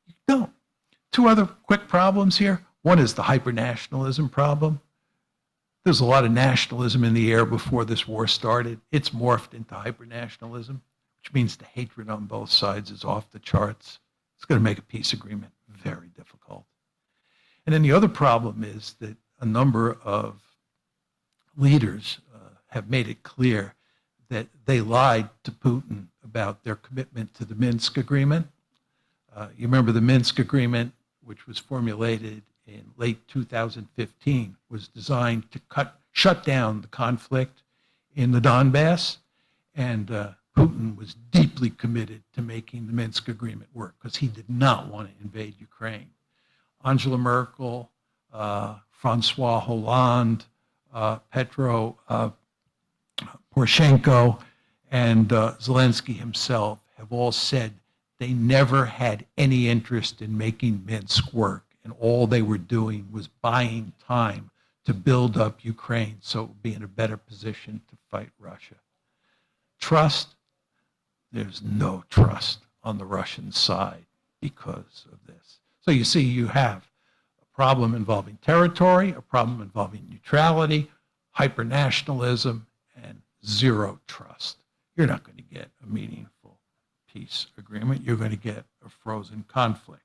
You don't. Two other quick problems here. One is the hyper-nationalism problem. There's a lot of nationalism in the air before this war started. It's morphed into hyper-nationalism, which means the hatred on both sides is off the charts. It's going to make a peace agreement very difficult. And then the other problem is that a number of leaders have made it clear that they lied to Putin about their commitment to the Minsk agreement. You remember the Minsk agreement, which was formulated in late 2015, was designed to shut down the conflict in the Donbass, and Putin was deeply committed to making the Minsk agreement work because he did not want to invade Ukraine. Angela Merkel, Francois Hollande, Petro Poroshenko, and Zelensky himself have all said they never had any interest in making Minsk work, and all they were doing was buying time to build up Ukraine so it would be in a better position to fight Russia. Trust? There's no trust on the Russian side because of this. So you see, you have a problem involving territory, a problem involving neutrality, hyper-nationalism, and zero trust. You're not going to get a meaningful peace agreement. You're going to get a frozen conflict.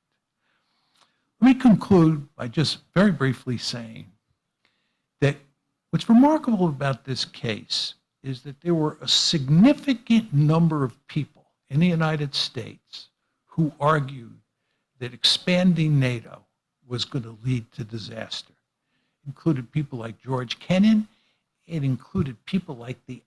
Let me conclude by just very briefly saying that what's remarkable about this case is that there were a significant number of people in the United States who argued that expanding NATO was going to lead to disaster. It included people like George Kennan. It included people like the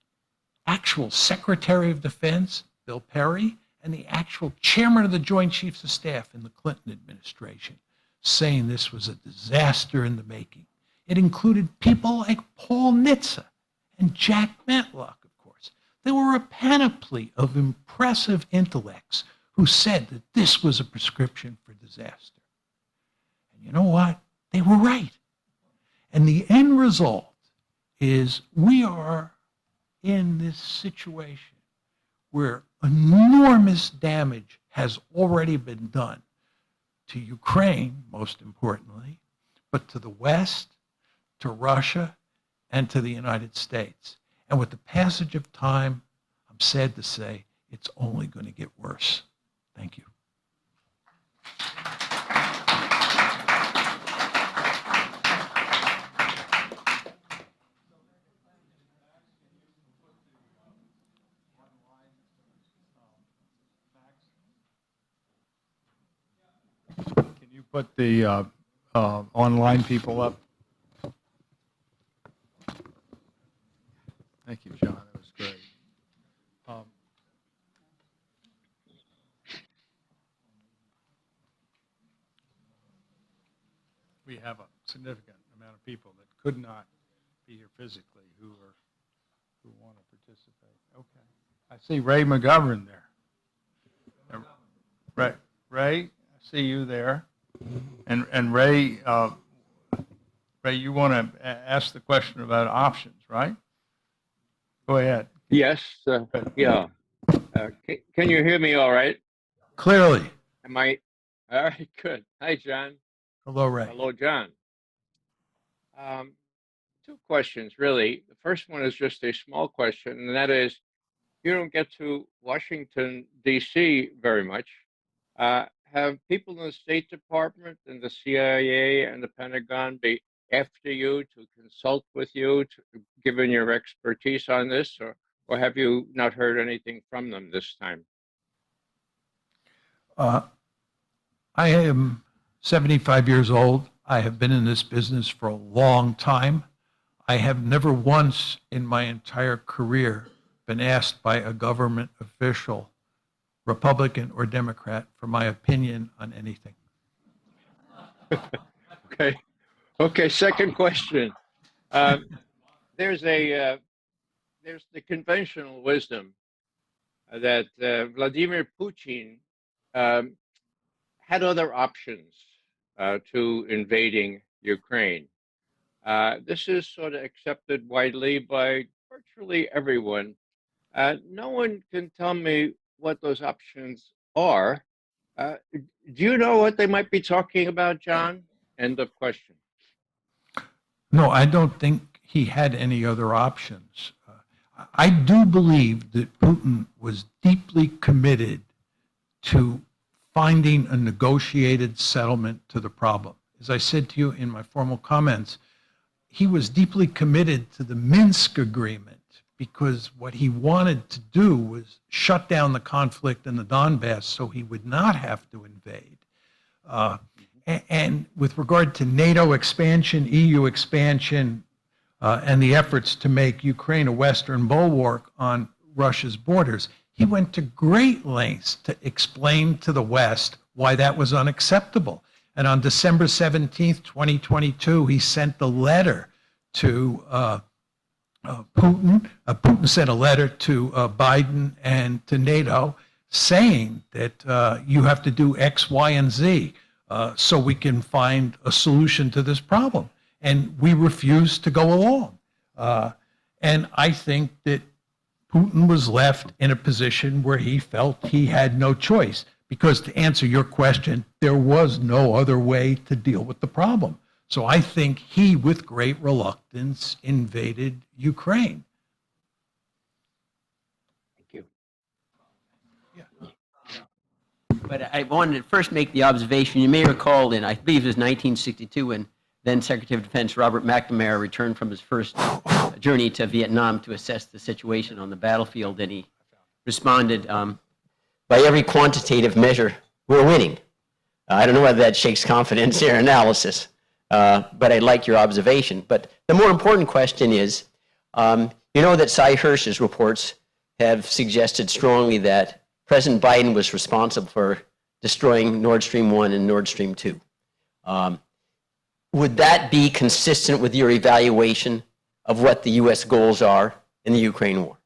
actual Secretary of Defense, Bill Perry, and the actual chairman of the Joint Chiefs of Staff in the Clinton administration, saying this was a disaster in the making. It included people like Paul Nitze and Jack Matlock, of course. There were a panoply of impressive intellects who said that this was a prescription for disaster. And you know what? They were right. And the end result is we are in this situation where enormous damage has already been done to Ukraine, most importantly, but to the West, to Russia, and to the United States. And with the passage of time, I'm sad to say, it's only going to get worse. Thank you. put the online people up? Thank you, John. That was great. Um, we have a significant amount of people that could not be here physically who want to participate. Okay. I see Ray McGovern there. Ray, I see you there. And Ray, Ray, you want to ask the question about options, right? Go ahead. Yes, yeah. Can you hear me all right? Clearly. Am I? All right, good. Hi, John. Hello, Ray. Hello, John. Two questions, really. The first one is just a small question, and that is, you don't get to Washington, D.C. very much. Have people in the State Department and the CIA and the Pentagon be after you to consult with you, given your expertise on this, or have you not heard anything from them this time? I am 75 years old. I have been in this business for a long time. I have never once in my entire career been asked by a government official, Republican or Democrat, for my opinion on anything. Okay. Okay. Second question. There's the conventional wisdom that Vladimir Putin had other options to invading Ukraine. This is sort of accepted widely by virtually everyone. No one can tell me what those options are. Do you know what they might be talking about, John? End of question. No, I don't think he had any other options. I do believe that Putin was deeply committed to finding a negotiated settlement to the problem. As I said to you in my formal comments, he was deeply committed to the Minsk agreement because what he wanted to do was shut down the conflict in the Donbass so he would not have to invade. And with regard to NATO expansion, EU expansion, and the efforts to make Ukraine a Western bulwark on Russia's borders, he went to great lengths to explain to the West why that was unacceptable. And on December 17th, 2022, he sent the letter to Putin. Putin sent a letter to Biden and to NATO saying that you have to do X, Y, and Z so we can find a solution to this problem. And we refused to go along. And I think that Putin was left in a position where he felt he had no choice. Because to answer your question, there was no other way to deal with the problem. So I think he, with great reluctance, invaded Ukraine. Thank you. But I wanted to first make the observation, you may recall in, I believe it was 1962, when then Secretary of Defense Robert McNamara returned from his first journey to Vietnam to assess the situation on the battlefield, and he responded, by every quantitative measure, we're winning. I don't know whether that shakes confidence in your analysis, but I like your observation. But the more important question is, you know that Cy Hirsch's reports have suggested strongly that President Biden was responsible for destroying Nord Stream 1 and Nord Stream 2. Would that be consistent with your evaluation of what the U.S. goals are in the Ukraine war?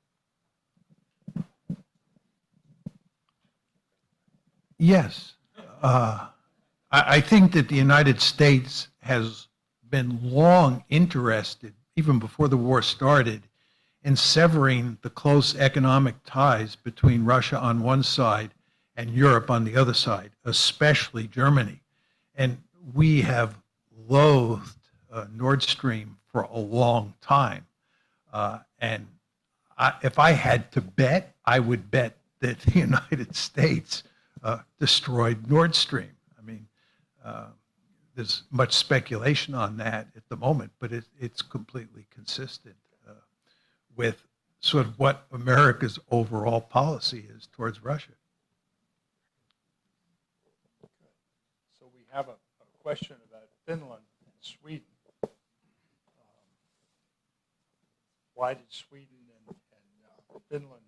Yes. I think that the United States has been long interested, even before the war started, in severing the close economic ties between Russia on one side and Europe on the other side, especially Germany. And we have loathed Nord Stream for a long time. And if I had to bet, I would bet that the United States destroyed Nord Stream. I mean, there's much speculation on that at the moment, but it's completely consistent with sort of what America's overall policy is towards Russia. So we have a question about Finland and Sweden. Why did Sweden and Finland?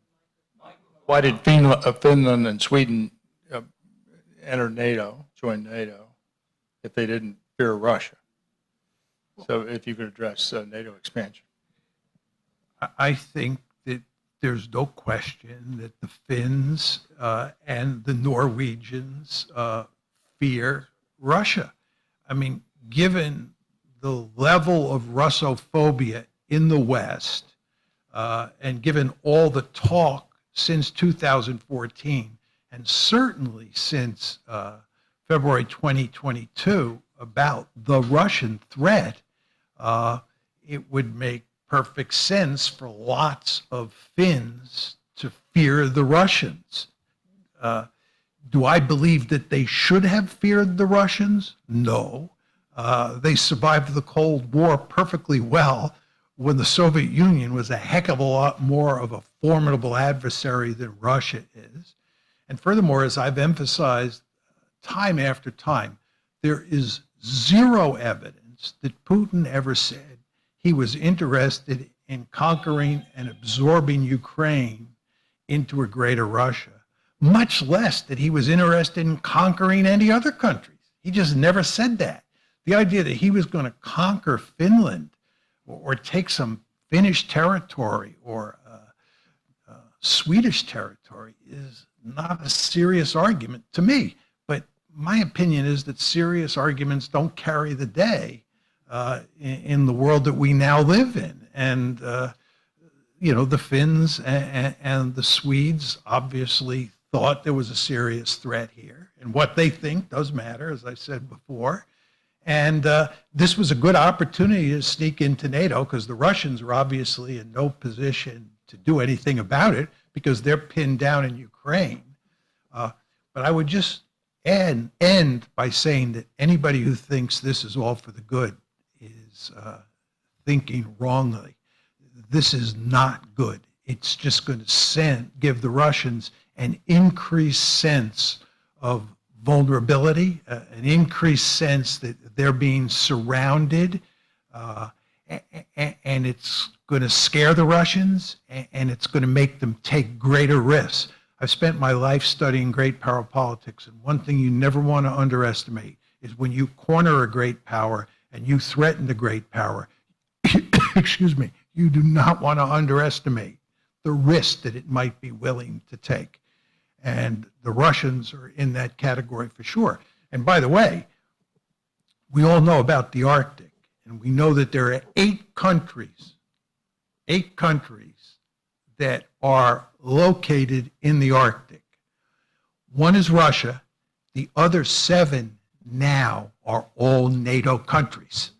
Why did Finland and Sweden enter NATO, join NATO, if they didn't fear Russia? So, if you could address NATO expansion. I think that there's no question that the Finns and the Norwegians fear Russia. I mean, given the level of Russophobia in the West, and given all the talk since 2014, and certainly since February 2022 about the Russian threat, it would make perfect sense for lots of Finns to fear the Russians. Do I believe that they should have feared the Russians? No. They survived the Cold War perfectly well when the Soviet Union was a heck of a lot more of a formidable adversary than Russia is. And furthermore, as I've emphasized time after time, there is zero evidence that Putin ever said he was interested in conquering and absorbing Ukraine into a greater Russia, much less that he was interested in conquering any other countries. He just never said that. The idea that he was going to conquer Finland or take some Finnish territory or Swedish territory is not a serious argument to me. But my opinion is that serious arguments don't carry the day in the world that we now live in. And, you know, the Finns and the Swedes obviously thought there was a serious threat here. And what they think does matter, as I said before. And this was a good opportunity to sneak into NATO because the Russians are obviously in no position to do anything about it because they're pinned down in Ukraine. But I would just end by saying that anybody who thinks this is all for the good is thinking wrongly. This is not good. It's just going to give the Russians an increased sense of vulnerability, an increased sense that they're being surrounded, and it's going to scare the Russians, and it's going to make them take greater risks. I've spent my life studying great power politics, and one thing you never want to underestimate is when you corner a great power and you threaten the great power, excuse me, you do not want to underestimate the risk that it might be willing to take. And the Russians are in that category for sure. And by the way, we all know about the Arctic, and we know that there are 8 countries that are located in the Arctic. One is Russia. The other 7 now are all NATO countries.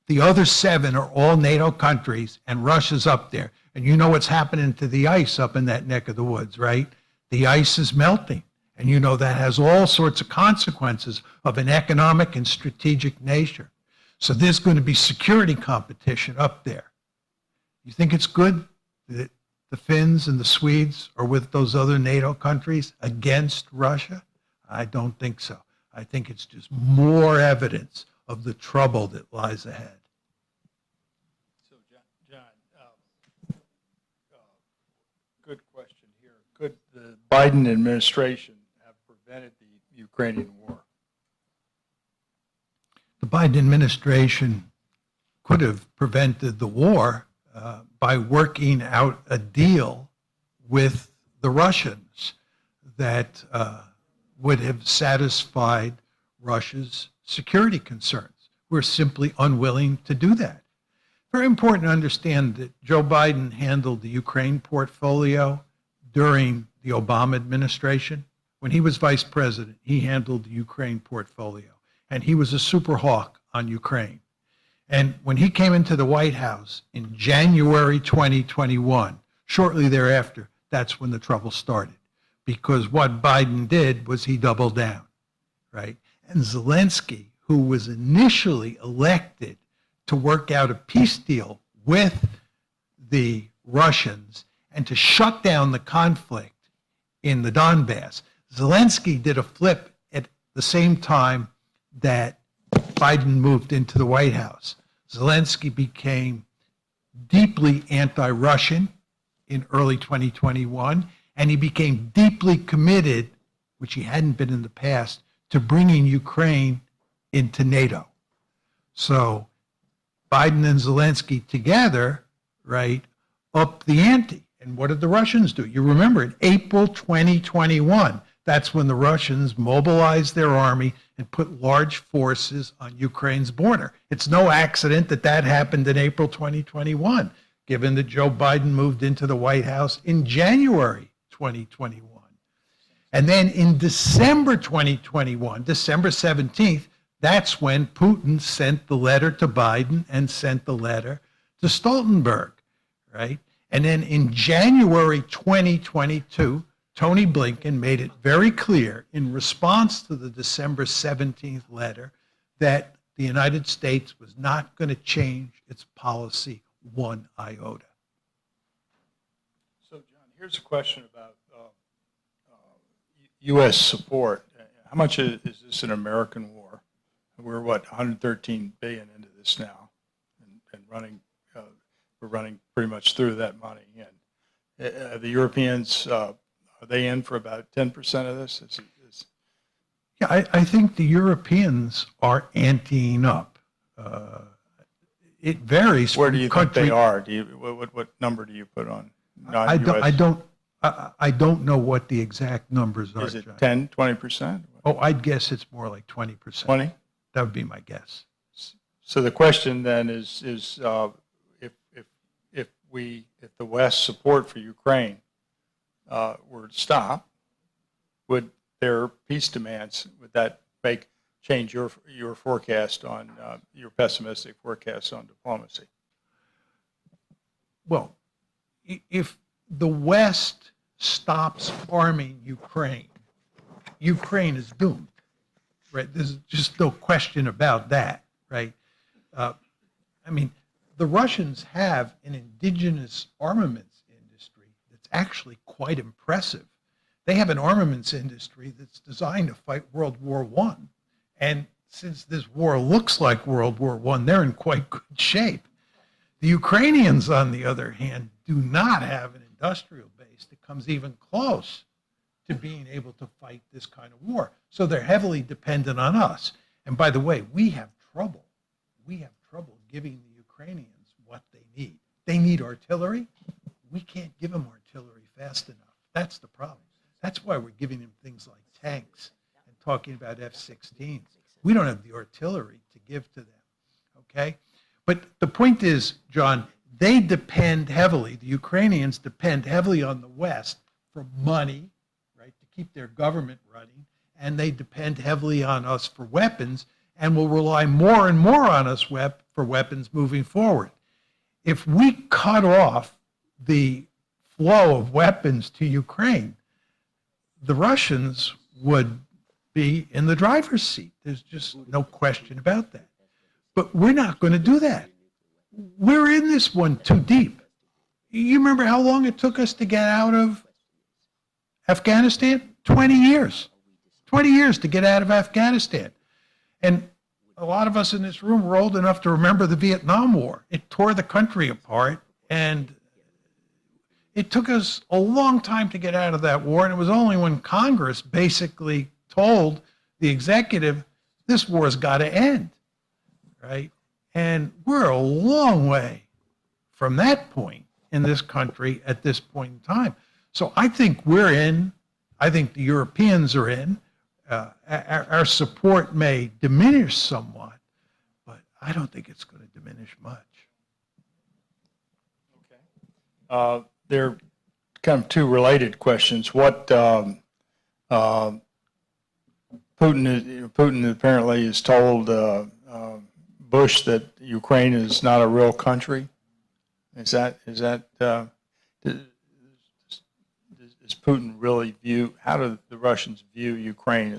The other 7 are all NATO countries, and Russia's up there. And you know what's happening to the ice up in that neck of the woods, right? The ice is melting. And you know that has all sorts of consequences of an economic and strategic nature. So there's going to be security competition up there. You think it's good that the Finns and the Swedes are with those other NATO countries against Russia? I don't think so. I think it's just more evidence of the trouble that lies ahead. So, John, good question here. Could the Biden administration have prevented the Ukrainian war? The Biden administration could have prevented the war by working out a deal with the Russians that would have satisfied Russia's security concerns. We're simply unwilling to do that. Very important to understand that Joe Biden handled the Ukraine portfolio during the Obama administration. When he was vice president, he handled the Ukraine portfolio, and he was a super hawk on Ukraine. And when he came into the White House in January 2021, shortly thereafter, that's when the trouble started. Because what Biden did was he doubled down, right? And Zelensky, who was initially elected to work out a peace deal with the Russians and to shut down the conflict in the Donbass, Zelensky did a flip at the same time that Biden moved into the White House. Zelensky became deeply anti-Russian in early 2021, and he became deeply committed, which he hadn't been in the past, to bringing Ukraine into NATO. So Biden and Zelensky together, right, up the ante. And what did the Russians do? You remember in April 2021, that's when the Russians mobilized their army and put large forces on Ukraine's border. It's no accident that that happened in April 2021, given that Joe Biden moved into the White House in January 2021. And then in December 2021, December 17th, that's when Putin sent the letter to Biden and sent the letter to Stoltenberg, right? And then in January 2022, Tony Blinken made it very clear in response to the December 17th letter that the United States was not going to change its policy one iota. So, John, here's a question about U.S. support. How much is this an American war? We're, what, 113 billion into this now, and running. We're running pretty much through that money. And the Europeans, are they in for about 10% of this? Yeah, I think the Europeans are anteing up. It varies. Where from do you country. think they are? Do you, what number do you put on I non-US? I don't know what the exact numbers are. Is it John. 10, 20%? Oh, I'd guess it's more like 20%. 20? That would be my guess. So the question then is if the West's support for Ukraine were to stop, would their peace demands, would that change your forecast on your pessimistic forecast on diplomacy? Well, if the West stops arming Ukraine, Ukraine is doomed, right? There's just no question about that, right? I mean, the Russians have an indigenous armaments industry that's actually quite impressive. They have an armaments industry that's designed to fight World War I. And since this war looks like World War I, they're in quite good shape. The Ukrainians, on the other hand, do not have an industrial base that comes even close to being able to fight this kind of war. So they're heavily dependent on us. And by the way, we have trouble. We have trouble giving the Ukrainians what they need. They need artillery. We can't give them artillery fast enough. That's the problem. That's why we're giving them things like tanks and talking about F-16s. We don't have the artillery to give to them, okay? But the point is, John, they depend heavily, the Ukrainians depend heavily on the West for money, right, to keep their government running, and they depend heavily on us for weapons, and will rely more and more on us for weapons moving forward. If we cut off the flow of weapons to Ukraine, the Russians would be in the driver's seat. There's just no question about that. But we're not going to do that. We're in this one too deep. You remember how long it took us to get out of Afghanistan? 20 years. 20 years to get out of Afghanistan. And a lot of us in this room were old enough to remember the Vietnam War. It tore the country apart, and it took us a long time to get out of that war, and it was only when Congress basically told the executive, this war's got to end, right? And we're a long way from that point in this country at this point in time. So I think we're in. I think the Europeans are in. Our support may diminish somewhat, but I don't think it's going to diminish much. Okay. They're kind of two related questions. What Putin apparently has told Bush that Ukraine is not a real country. Is Putin really view? How do the Russians view Ukraine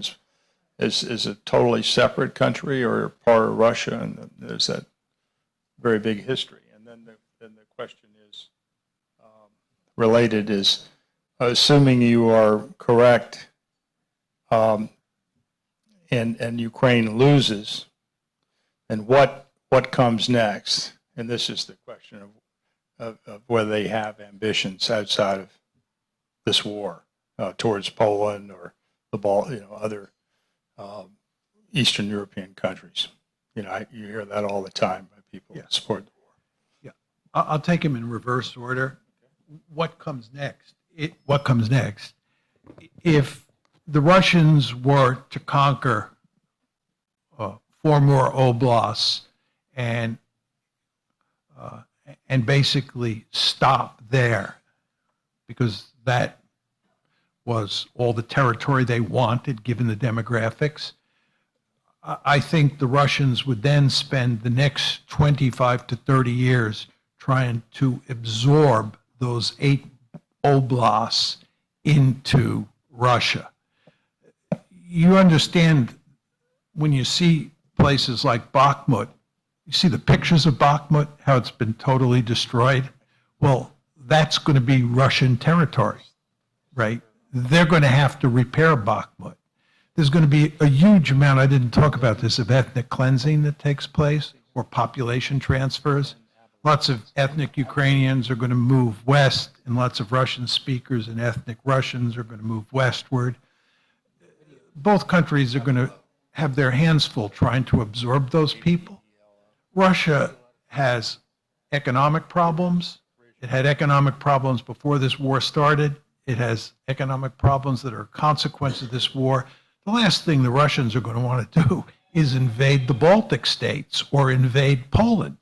as a totally separate country or part of Russia? And there's that very big history. And then the question is related is, assuming you are correct and Ukraine loses, then what comes next? And this is the question of whether they have ambitions outside of this war towards Poland or other Eastern European countries. You hear that all the time by people who support the war. Yeah, I'll take them in reverse order. What comes next? What comes next? If the Russians were to conquer 4 more oblasts and basically stop there, because that was all the territory they wanted, given the demographics, I think the Russians would then spend the next 25 to 30 years trying to absorb those 8 oblasts into Russia. You understand, when you see places like Bakhmut, you see the pictures of Bakhmut, how it's been totally destroyed. Well, that's going to be Russian territory, right? They're going to have to repair Bakhmut. There's going to be a huge amount, I didn't talk about this, of ethnic cleansing that takes place, or population transfers. Lots of ethnic Ukrainians are going to move west, and lots of Russian speakers and ethnic Russians are going to move westward. Both countries are going to have their hands full trying to absorb those people. Russia has economic problems. It had economic problems before this war started. It has economic problems that are a consequence of this war. The last thing the Russians are going to want to do is invade the Baltic states or invade Poland.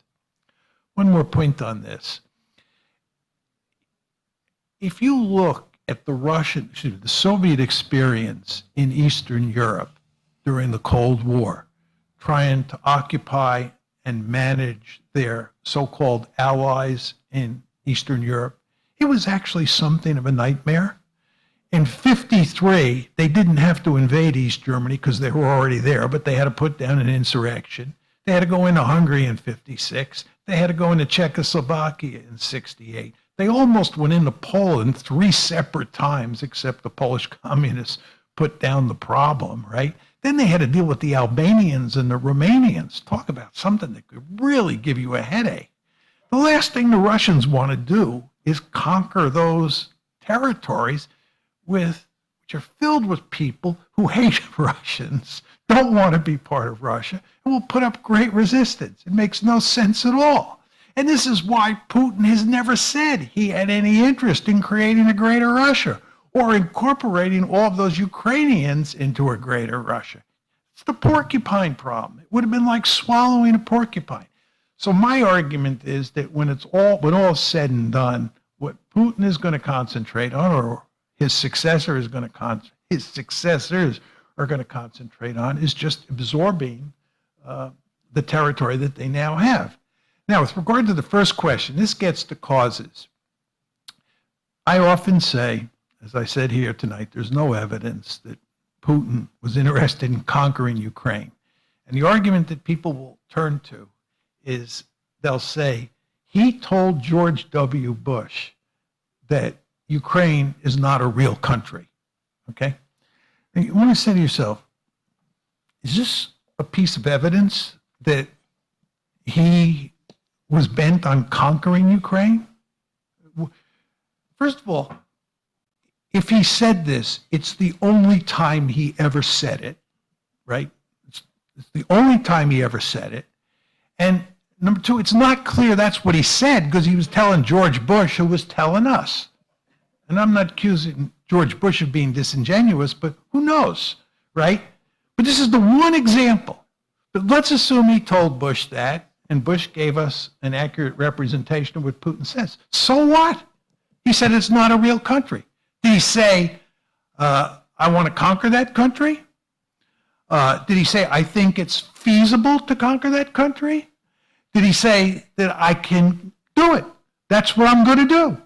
One more point on this. If you look at the Soviet experience in Eastern Europe during the Cold War, trying to occupy and manage their so-called allies in Eastern Europe, it was actually something of a nightmare. In 1953, they didn't have to invade East Germany because they were already there, but they had to put down an insurrection. They had to go into Hungary in 1956. They had to go into Czechoslovakia in 1968. They almost went into Poland 3 separate times, except the Polish communists put down the problem, right? Then they had to deal with the Albanians and the Romanians. Talk about something that could really give you a headache. The last thing the Russians want to do is conquer those territories which are filled with people who hate Russians, don't want to be part of Russia, and will put up great resistance. It makes no sense at all. And this is why Putin has never said he had any interest in creating a greater Russia or incorporating all of those Ukrainians into a greater Russia. It's the porcupine problem. It would have been like swallowing a porcupine. So my argument is that when all is said and done, what Putin is going to concentrate on, or his successors are going to concentrate on, is just absorbing the territory that they now have. Now, with regard to the first question, this gets to causes. I often say, as I said here tonight, there's no evidence that Putin was interested in conquering Ukraine. And the argument that people will turn to is they'll say, he told George W. Bush that Ukraine is not a real country, okay? And you want to say to yourself, is this a piece of evidence that he was bent on conquering Ukraine? First of all, if he said this, it's the only time he ever said it, right? It's the only time he ever said it. And number two, it's not clear that's what he said, because he was telling George Bush, who was telling us. And I'm not accusing George Bush of being disingenuous, but who knows, right? But this is the one example. But let's assume he told Bush that, and Bush gave us an accurate representation of what Putin says. So what? He said it's not a real country. Did he say, I want to conquer that country? Did he say, I think it's feasible to conquer that country? Did he say that I can do it? That's what I'm going to do,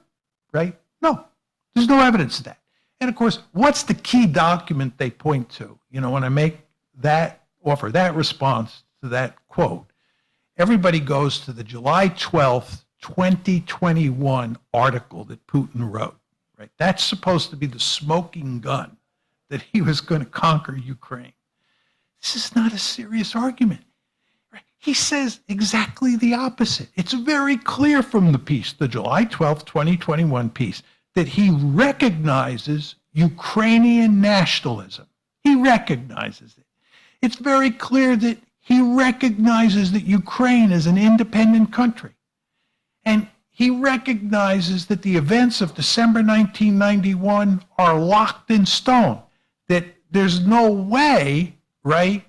right? No, there's no evidence of that. And of course, what's the key document they point to? You know, when I make that offer, that response to that quote, everybody goes to the July 12th, 2021 article that Putin wrote, right? That's supposed to be the smoking gun that he was going to conquer Ukraine. This is not a serious argument. He says exactly the opposite. It's very clear from the piece, the July 12th, 2021 piece, that he recognizes Ukrainian nationalism. He recognizes it. It's very clear that he recognizes that Ukraine is an independent country. And he recognizes that the events of December 1991 are locked in stone, that there's no way, right,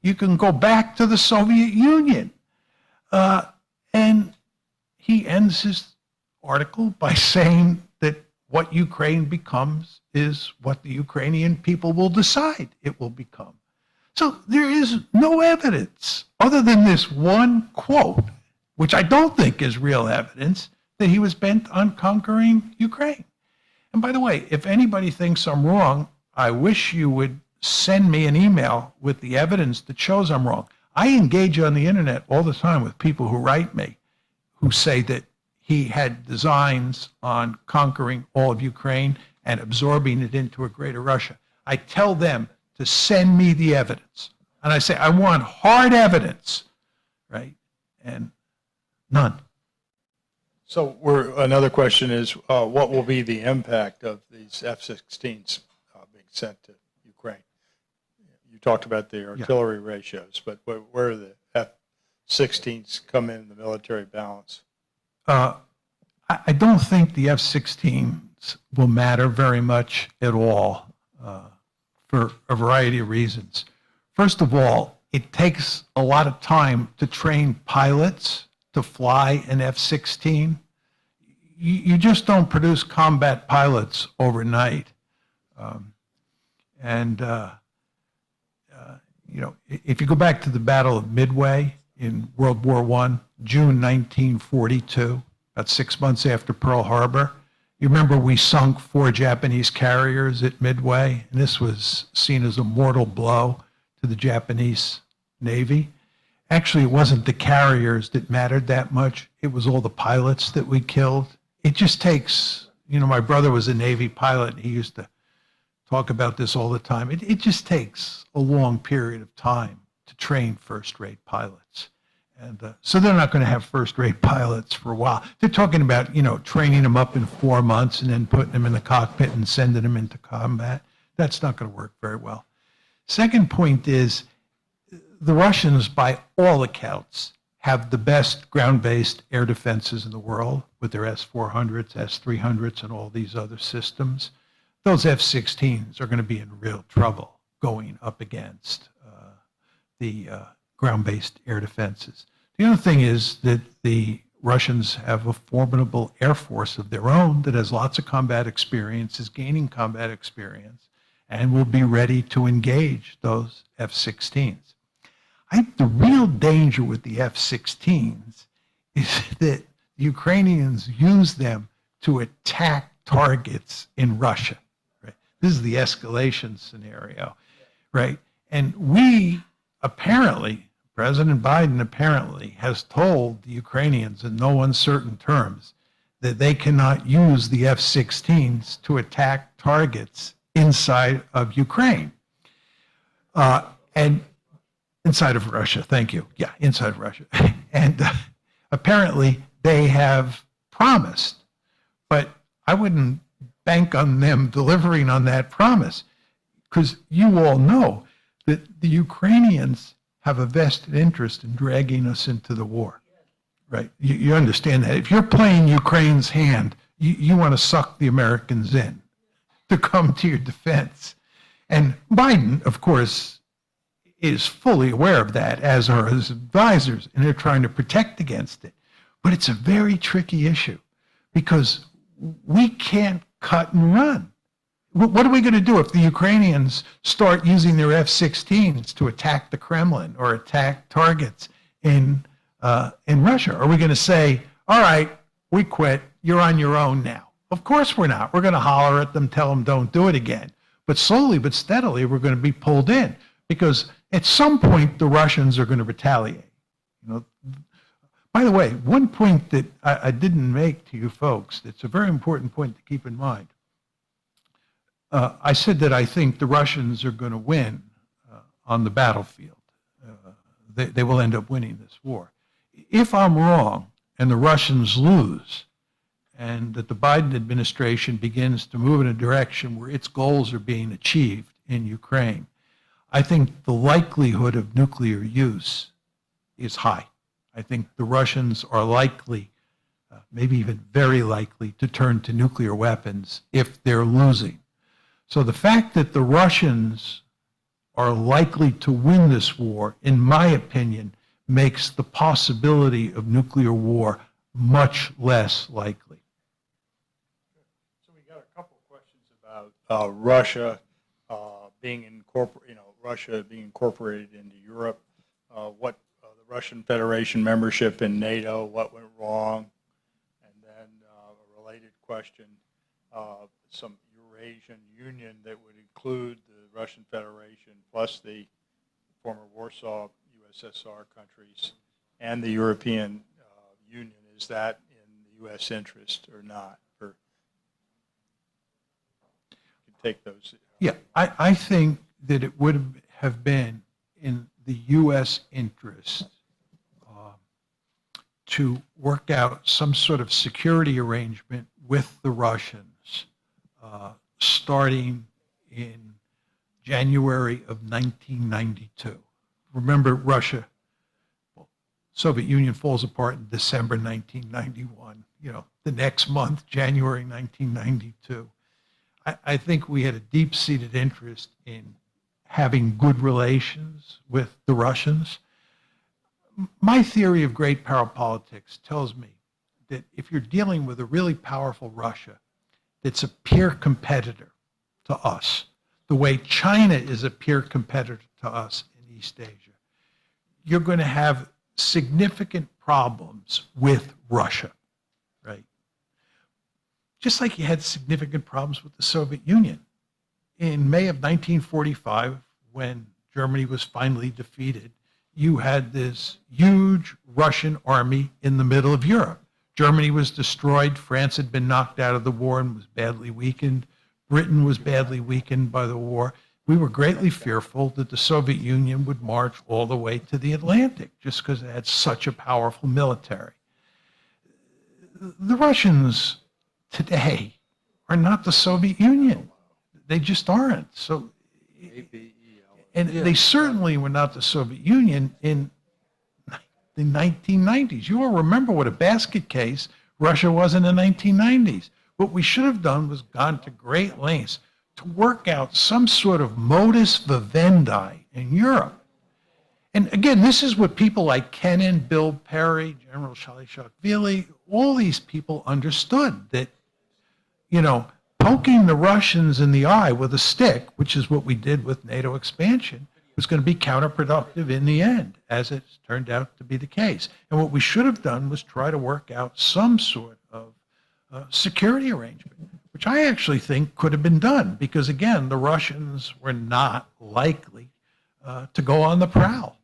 you can go back to the Soviet Union. And he ends his article by saying that what Ukraine becomes is what the Ukrainian people will decide it will become. So there is no evidence other than this one quote, which I don't think is real evidence, that he was bent on conquering Ukraine. And by the way, if anybody thinks I'm wrong, I wish you would send me an email with the evidence that shows I'm wrong. I engage on the internet all the time with people who write me, who say that he had designs on conquering all of Ukraine and absorbing it into a greater Russia. I tell them to send me the evidence. And I say, I want hard evidence, right? And none. So another question is, what will be the impact of these F-16s being sent to Ukraine? You talked about the artillery ratios, but where do the F-16s come in the military balance? I don't think the F-16s will matter very much at all for a variety of reasons. First of all, it takes a lot of time to train pilots to fly an F-16. You just don't produce combat pilots overnight. If you go back to the Battle of Midway in World War I, June 1942, about 6 months after Pearl Harbor, you remember we sunk 4 Japanese carriers at Midway, and this was seen as a mortal blow to the Japanese Navy. Actually, it wasn't the carriers that mattered that much. It was all the pilots that we killed. It just takes, my brother was a Navy pilot, and he used to talk about this all the time. It just takes a long period of time to train first-rate pilots. And so they're not going to have first-rate pilots for a while. They're talking about, training them up in 4 months and then putting them in the cockpit and sending them into combat. That's not going to work very well. Second point is, the Russians, by all accounts, have the best ground-based air defenses in the world with their S-400s, S-300s, and all these other systems. Those F-16s are going to be in real trouble going up against the ground-based air defenses. The other thing is that the Russians have a formidable air force of their own that has lots of combat experience, is gaining combat experience, and will be ready to engage those F-16s. I think the real danger with the F-16s is that the Ukrainians use them to attack targets in Russia. Right? This is the escalation scenario, right? And we apparently, President Biden apparently has told the Ukrainians in no uncertain terms that they cannot use the F-16s to attack targets inside of Ukraine. And inside of Russia, thank you. Yeah, inside of Russia. And apparently they have promised, but I wouldn't bank on them delivering on that promise, because you all know that the Ukrainians have a vested interest in dragging us into the war, right? You understand that. If you're playing Ukraine's hand, you want to suck the Americans in to come to your defense. And Biden, of course, is fully aware of that, as are his advisors, and they're trying to protect against it. But it's a very tricky issue because we can't cut and run. What are we going to do if the Ukrainians start using their F-16s to attack the Kremlin or attack targets in Russia? Are we going to say, all right, we quit, you're on your own now? Of course we're not. We're going to holler at them, tell them don't do it again. But slowly but steadily, we're going to be pulled in, because at some point the Russians are going to retaliate. By the way, one point that I didn't make to you folks, that's a very important point to keep in mind. I said that I think the Russians are going to win on the battlefield. They will end up winning this war. If I'm wrong and the Russians lose, and that the Biden administration begins to move in a direction where its goals are being achieved in Ukraine, I think the likelihood of nuclear use is high. I think the Russians are likely, maybe even very likely, to turn to nuclear weapons if they're losing. So the fact that the Russians are likely to win this war, in my opinion, makes the possibility of nuclear war much less likely. So we got a couple of questions about Russia being Russia being incorporated into Europe. What the Russian Federation membership in NATO? What went wrong? And then a related question: some Eurasian Union that would include the Russian Federation plus the former Warsaw USSR countries and the European Union. Is that in the U.S. interest or not? Or you can take those. Yeah, I think that it would have been in the U.S. interest to work out some sort of security arrangement with the Russians starting in January of 1992. Remember, Soviet Union falls apart in December 1991. The next month, January 1992. I think we had a deep-seated interest in having good relations with the Russians. My theory of great power politics tells me that if you're dealing with a really powerful Russia that's a peer competitor to us, the way China is a peer competitor to us in East Asia, you're going to have significant problems with Russia, right? Just like you had significant problems with the Soviet Union. In May of 1945, when Germany was finally defeated, you had this huge Russian army in the middle of Europe. Germany was destroyed. France had been knocked out of the war and was badly weakened. Britain was badly weakened by the war. We were greatly fearful that the Soviet Union would march all the way to the Atlantic just because it had such a powerful military. The Russians today are not the Soviet Union. They just aren't. So, and they certainly were not the Soviet Union in the 1990s. You all remember what a basket case Russia was in the 1990s. What we should have done was gone to great lengths to work out some sort of modus vivendi in Europe. And again, this is what people like Kennan, Bill Perry, General Shalishashvili, all these people understood, that, poking the Russians in the eye with a stick, which is what we did with NATO expansion, was going to be counterproductive in the end, as it's turned out to be the case. And what we should have done was try to work out some sort of security arrangement, which I actually think could have been done, because again, the Russians were not likely to go on the prowl.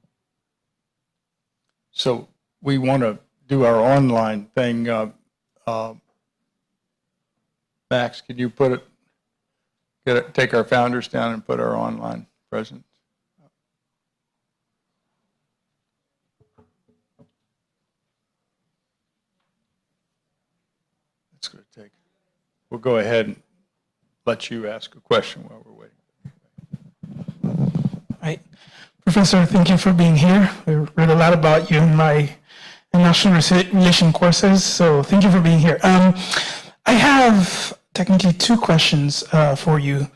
So we want to do our online thing. Max, could you take our founders down and put our online presence? It's going to take. We'll go ahead and let you ask a question while we're waiting. Right. Professor, thank you for being here. We read a lot about you in my international relation courses, so thank you for being here. I have technically two questions for you.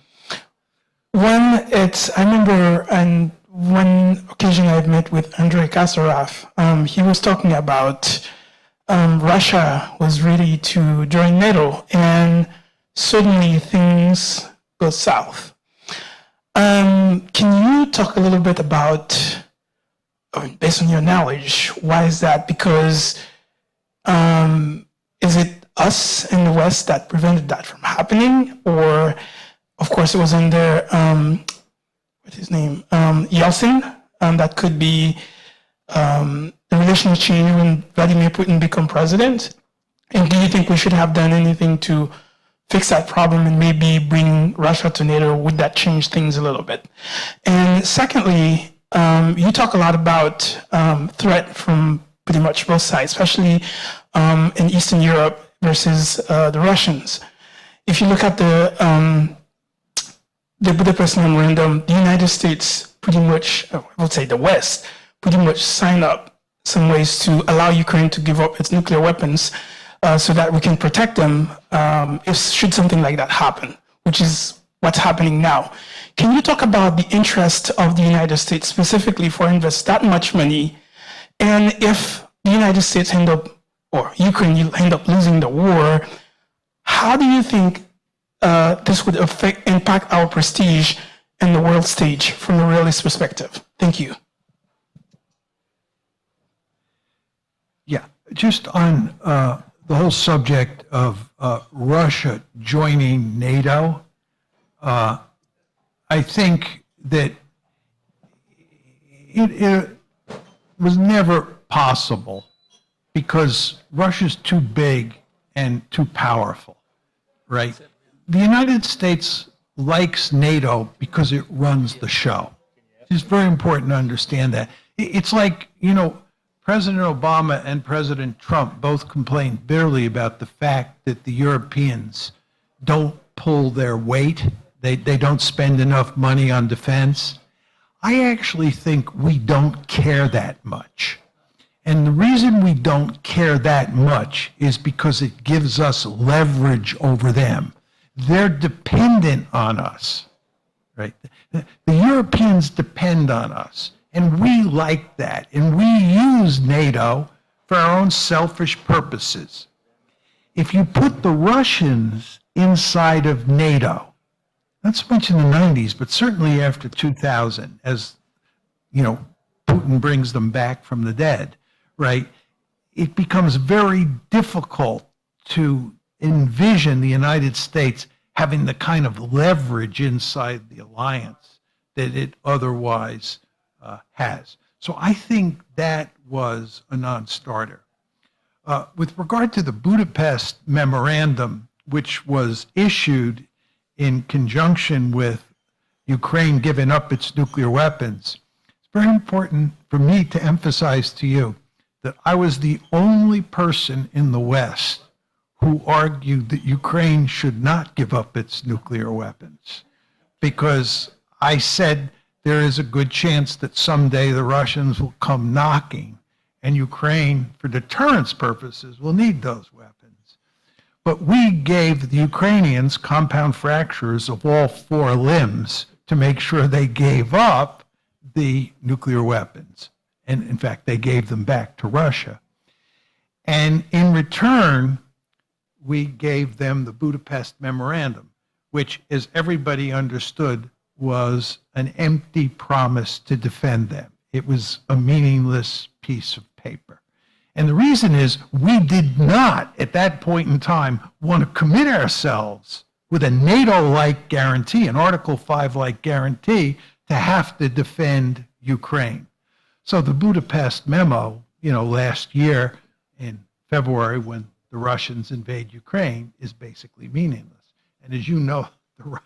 One, I remember on one occasion I've met with Andrei Kasarov. He was talking about Russia was ready to join NATO, and suddenly things go south. Can you talk a little bit about, based on your knowledge, why is that? Because is it us in the West that prevented that from happening? Or, of course, it was under, what's his name, Yeltsin, that could be the relations change when Vladimir Putin became president? And do you think we should have done anything to fix that problem and maybe bring Russia to NATO, would that change things a little bit? And secondly, you talk a lot about threat from pretty much both sides, especially in Eastern Europe versus the Russians. If you look at the Budapest Memorandum, the United States pretty much, I would say the West, pretty much signed up some ways to allow Ukraine to give up its nuclear weapons so that we can protect them if should something like that happen, which is what's happening now. Can you talk about the interest of the United States specifically for invest that much money? And if the United States end up, or Ukraine end up losing the war, how do you think this would impact our prestige in the world stage from a realist perspective? Thank you. Yeah, just on the whole subject of Russia joining NATO, I think that it was never possible because Russia's too big and too powerful, right? The United States likes NATO because it runs the show. It's very important to understand that. It's like, President Obama and President Trump both complained bitterly about the fact that the Europeans don't pull their weight. They don't spend enough money on defense. I actually think we don't care that much. And the reason we don't care that much is because it gives us leverage over them. They're dependent on us, right? The Europeans depend on us, and we like that. And we use NATO for our own selfish purposes. If you put the Russians inside of NATO, not so much in the 90s, but certainly after 2000, as, Putin brings them back from the dead, right? It becomes very difficult to envision the United States having the kind of leverage inside the alliance that it otherwise has. So I think that was a non-starter. With regard to the Budapest Memorandum, which was issued in conjunction with Ukraine giving up its nuclear weapons, it's very important for me to emphasize to you that I was the only person in the West who argued that Ukraine should not give up its nuclear weapons, because I said there is a good chance that someday the Russians will come knocking, and Ukraine, for deterrence purposes, will need those weapons. But we gave the Ukrainians compound fractures of all four limbs to make sure they gave up the nuclear weapons. And in fact, they gave them back to Russia. And in return, we gave them the Budapest Memorandum, which, as everybody understood, was an empty promise to defend them. It was a meaningless piece of paper. And the reason is we did not, at that point in time, want to commit ourselves with a NATO-like guarantee, an Article 5-like guarantee, to have to defend Ukraine. So the Budapest Memo, last year in February, when the Russians invade Ukraine, is basically meaningless. And as you know, the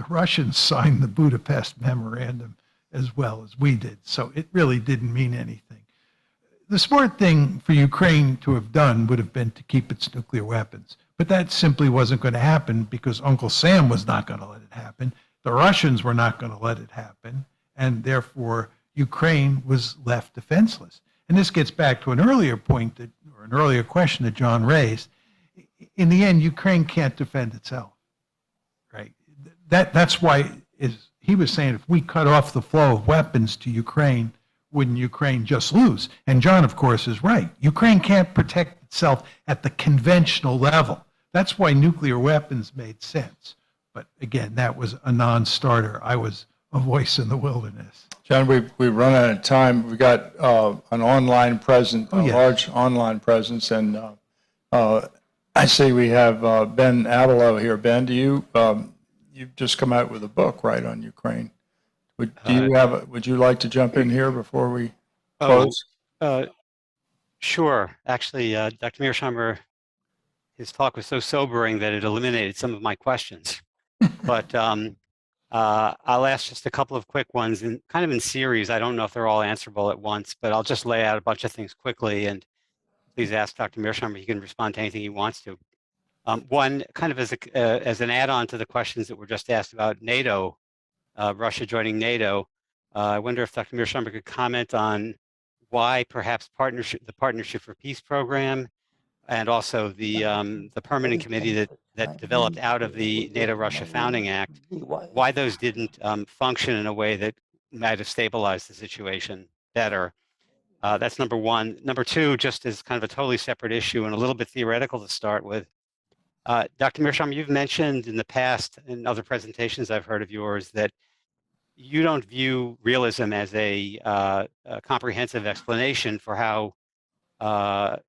Russians signed the Budapest Memorandum as well as we did. So it really didn't mean anything. The smart thing for Ukraine to have done would have been to keep its nuclear weapons. But that simply wasn't going to happen because Uncle Sam was not going to let it happen. The Russians were not going to let it happen. And therefore, Ukraine was left defenseless. And this gets back to an earlier point or an earlier question that John raised. In the end, Ukraine can't defend itself, right? That's why he was saying if we cut off the flow of weapons to Ukraine, wouldn't Ukraine just lose? And John, of course, is right. Ukraine can't protect itself at the conventional level. That's why nuclear weapons made sense. But again, that was a non-starter. I was a voice in the wilderness. John, we've run out of time. We've got an online presence, a large online presence, and I see we have Ben Abelow here. Ben, do you you've just come out with a book, right, on Ukraine? Would you like to jump in here before we close? Sure. Actually, Dr. Mearsheimer his talk was so sobering that it eliminated some of my questions. But I'll ask just a couple of quick ones, and kind of in series. I don't know if they're all answerable at once, but I'll just lay out a bunch of things quickly, and please ask Dr. Mearsheimer. He can respond to anything he wants to. One, kind of as an add-on to the questions that were just asked about NATO, Russia joining NATO, I wonder if Dr. Mearsheimer could comment on why perhaps the Partnership for Peace program and also the permanent committee that developed out of the NATO-Russia Founding Act, why those didn't function in a way that might have stabilized the situation better. That's number one. Number two, just as kind of a totally separate issue and a little bit theoretical to start with, Dr. Mearsheimer, you've mentioned in the past in other presentations I've heard of yours that you don't view realism as a comprehensive explanation for how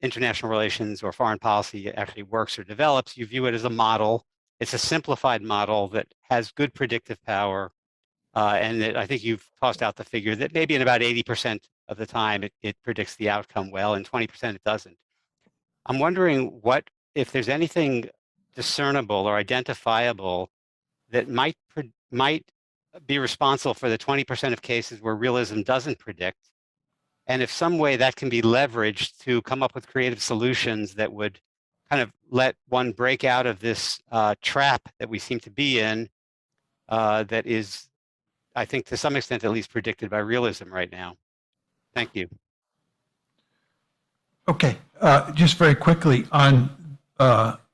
international relations or foreign policy actually works or develops. You view it as a model. It's a simplified model that has good predictive power. And that I think you've tossed out the figure that maybe in about 80% of the time it predicts the outcome well, and 20% it doesn't. I'm wondering if there's anything discernible or identifiable that might be responsible for the 20% of cases where realism doesn't predict, and if some way that can be leveraged to come up with creative solutions that would kind of let one break out of this trap that we seem to be in, that is, I think, to some extent at least predicted by realism right now. Thank you. Okay, just very quickly on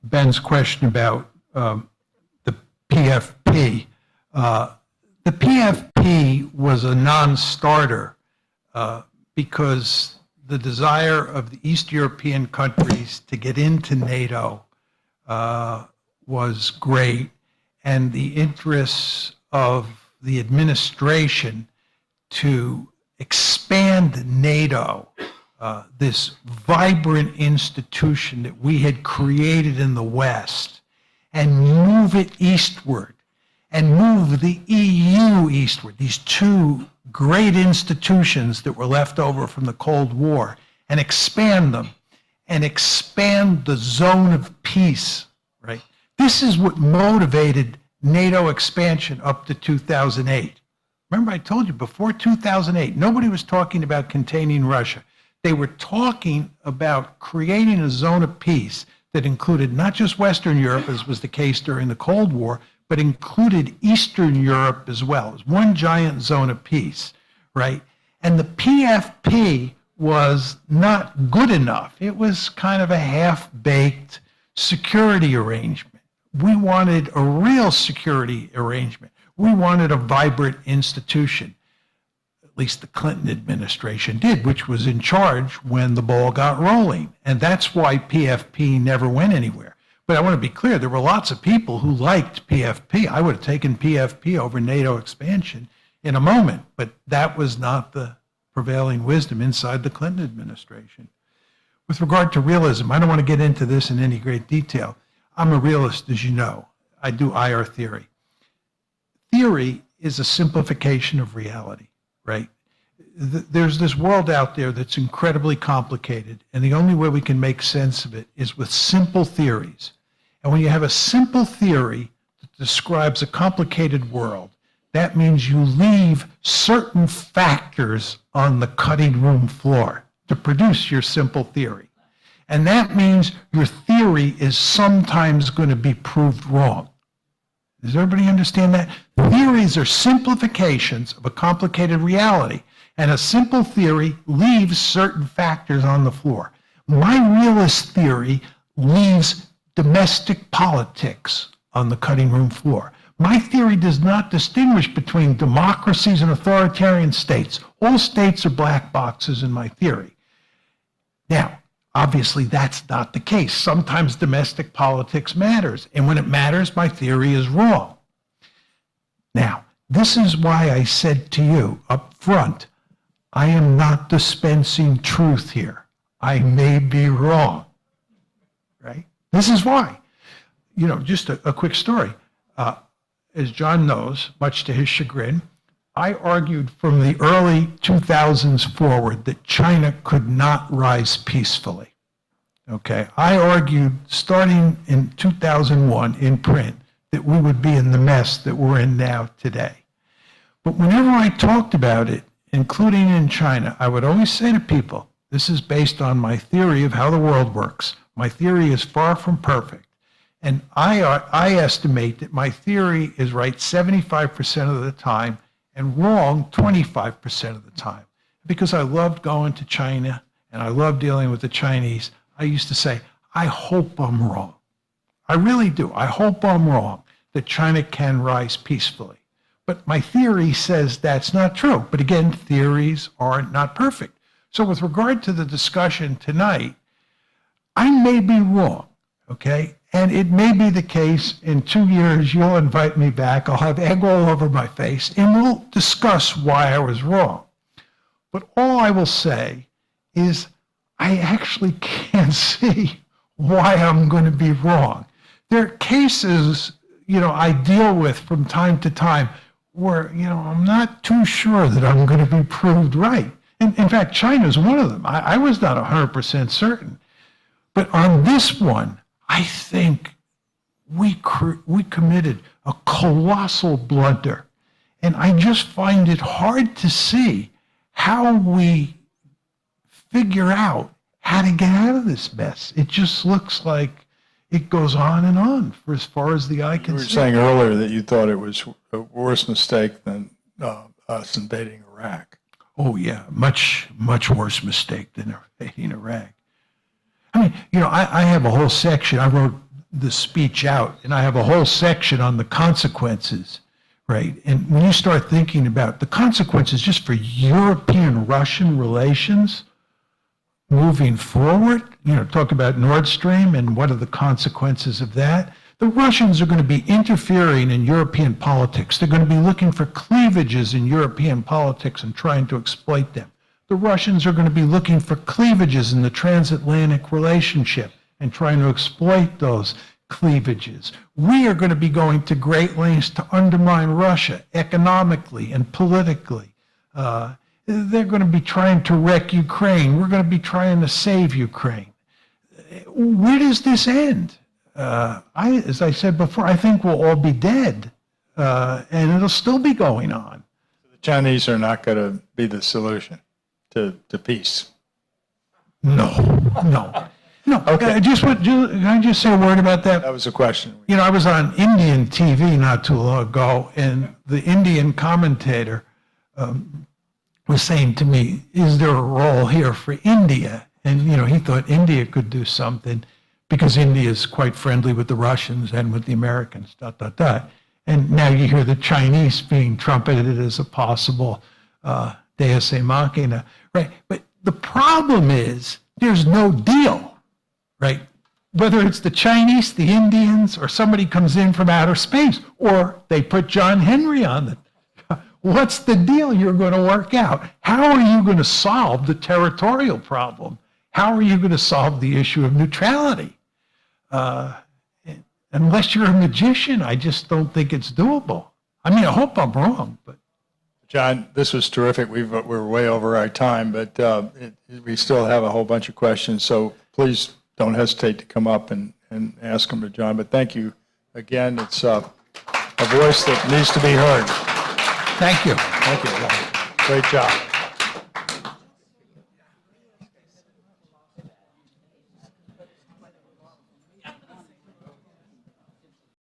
Ben's question about the PFP. The PFP was a non-starter because the desire of the East European countries to get into NATO was great, and the interests of the administration to expand NATO, this vibrant institution that we had created in the West, and move it eastward, and move the EU eastward, these two great institutions that were left over from the Cold War, and expand them, and expand the zone of peace, right? This is what motivated NATO expansion up to 2008. Remember, I told you before 2008, nobody was talking about containing Russia. They were talking about creating a zone of peace that included not just Western Europe, as was the case during the Cold War, but included Eastern Europe as well. It was one giant zone of peace, right? And the PFP was not good enough. It was kind of a half-baked security arrangement. We wanted a real security arrangement. We wanted a vibrant institution. At least the Clinton administration did, which was in charge when the ball got rolling. And that's why PFP never went anywhere. But I want to be clear, there were lots of people who liked PFP. I would have taken PFP over NATO expansion in a moment, but that was not the prevailing wisdom inside the Clinton administration. With regard to realism, I don't want to get into this in any great detail. I'm a realist, as you know. I do IR theory. Theory is a simplification of reality, right? There's this world out there that's incredibly complicated, and the only way we can make sense of it is with simple theories. And when you have a simple theory that describes a complicated world, that means you leave certain factors on the cutting room floor to produce your simple theory. And that means your theory is sometimes going to be proved wrong. Does everybody understand that? Theories are simplifications of a complicated reality, and a simple theory leaves certain factors on the floor. My realist theory leaves domestic politics on the cutting room floor. My theory does not distinguish between democracies and authoritarian states. All states are black boxes in my theory. Now, obviously, that's not the case. Sometimes domestic politics matters, and when it matters, my theory is wrong. Now, this is why I said to you up front, I am not dispensing truth here. I may be wrong, right? This is why. You know, just a quick story. As John knows, much to his chagrin, I argued from the early 2000s forward that China could not rise peacefully. Okay, I argued starting in 2001 in print that we would be in the mess that we're in now today. But whenever I talked about it, including in China, I would always say to people, this is based on my theory of how the world works. My theory is far from perfect. And I estimate that my theory is right 75% of the time and wrong 25% of the time. Because I loved going to China and I loved dealing with the Chinese, I used to say, I hope I'm wrong. I really do. I hope I'm wrong that China can rise peacefully. But my theory says that's not true. But again, theories are not perfect. So with regard to the discussion tonight, I may be wrong, okay? And it may be the case in 2 years, you'll invite me back, I'll have egg all over my face, and we'll discuss why I was wrong. But all I will say is I actually can't see why I'm going to be wrong. There are cases, I deal with from time to time where, I'm not too sure that I'm going to be proved right. And in fact, China is one of them. I was not 100% certain. But on this one, I think we committed a colossal blunder. And I just find it hard to see how we figure out how to get out of this mess. It just looks like it goes on and on for as far as the eye You can were see. saying earlier that you thought it was a worse mistake than us invading Iraq. Oh, yeah, much, much worse mistake than invading Iraq. I mean, I have a whole section, I wrote the speech out, and I have a whole section on the consequences, right? And when you start thinking about the consequences just for European-Russian relations moving forward, talk about Nord Stream and what are the consequences of that. The Russians are going to be interfering in European politics. They're going to be looking for cleavages in European politics and trying to exploit them. The Russians are going to be looking for cleavages in the transatlantic relationship and trying to exploit those cleavages. We are going to be going to great lengths to undermine Russia economically and politically. They're going to be trying to wreck Ukraine. We're going to be trying to save Ukraine. Where does this end? As I said before, I think we'll all be dead, and it'll still be going on. The Chinese are not going to be the solution to peace. No. Okay. Can I just say a word about that? That was a question. I was on Indian TV not too long ago, and the Indian commentator was saying to me, is there a role here for India? And, he thought India could do something because India is quite friendly with the Russians and with the Americans, ... And now you hear the Chinese being trumpeted as a possible deus ex machina, right? But the problem is there's no deal, right? Whether it's the Chinese, the Indians, or somebody comes in from outer space, or they put John Henry on it. What's the deal you're going to work out? How are you going to solve the territorial problem? How are you going to solve the issue of neutrality? Unless you're a magician, I just don't think it's doable. I mean, I hope I'm wrong, but. John, this was terrific. We're way over our time, but we still have a whole bunch of questions. So please don't hesitate to come up and ask them to John. But thank you again. It's a voice that needs to be heard. Thank you. Thank you. Great job.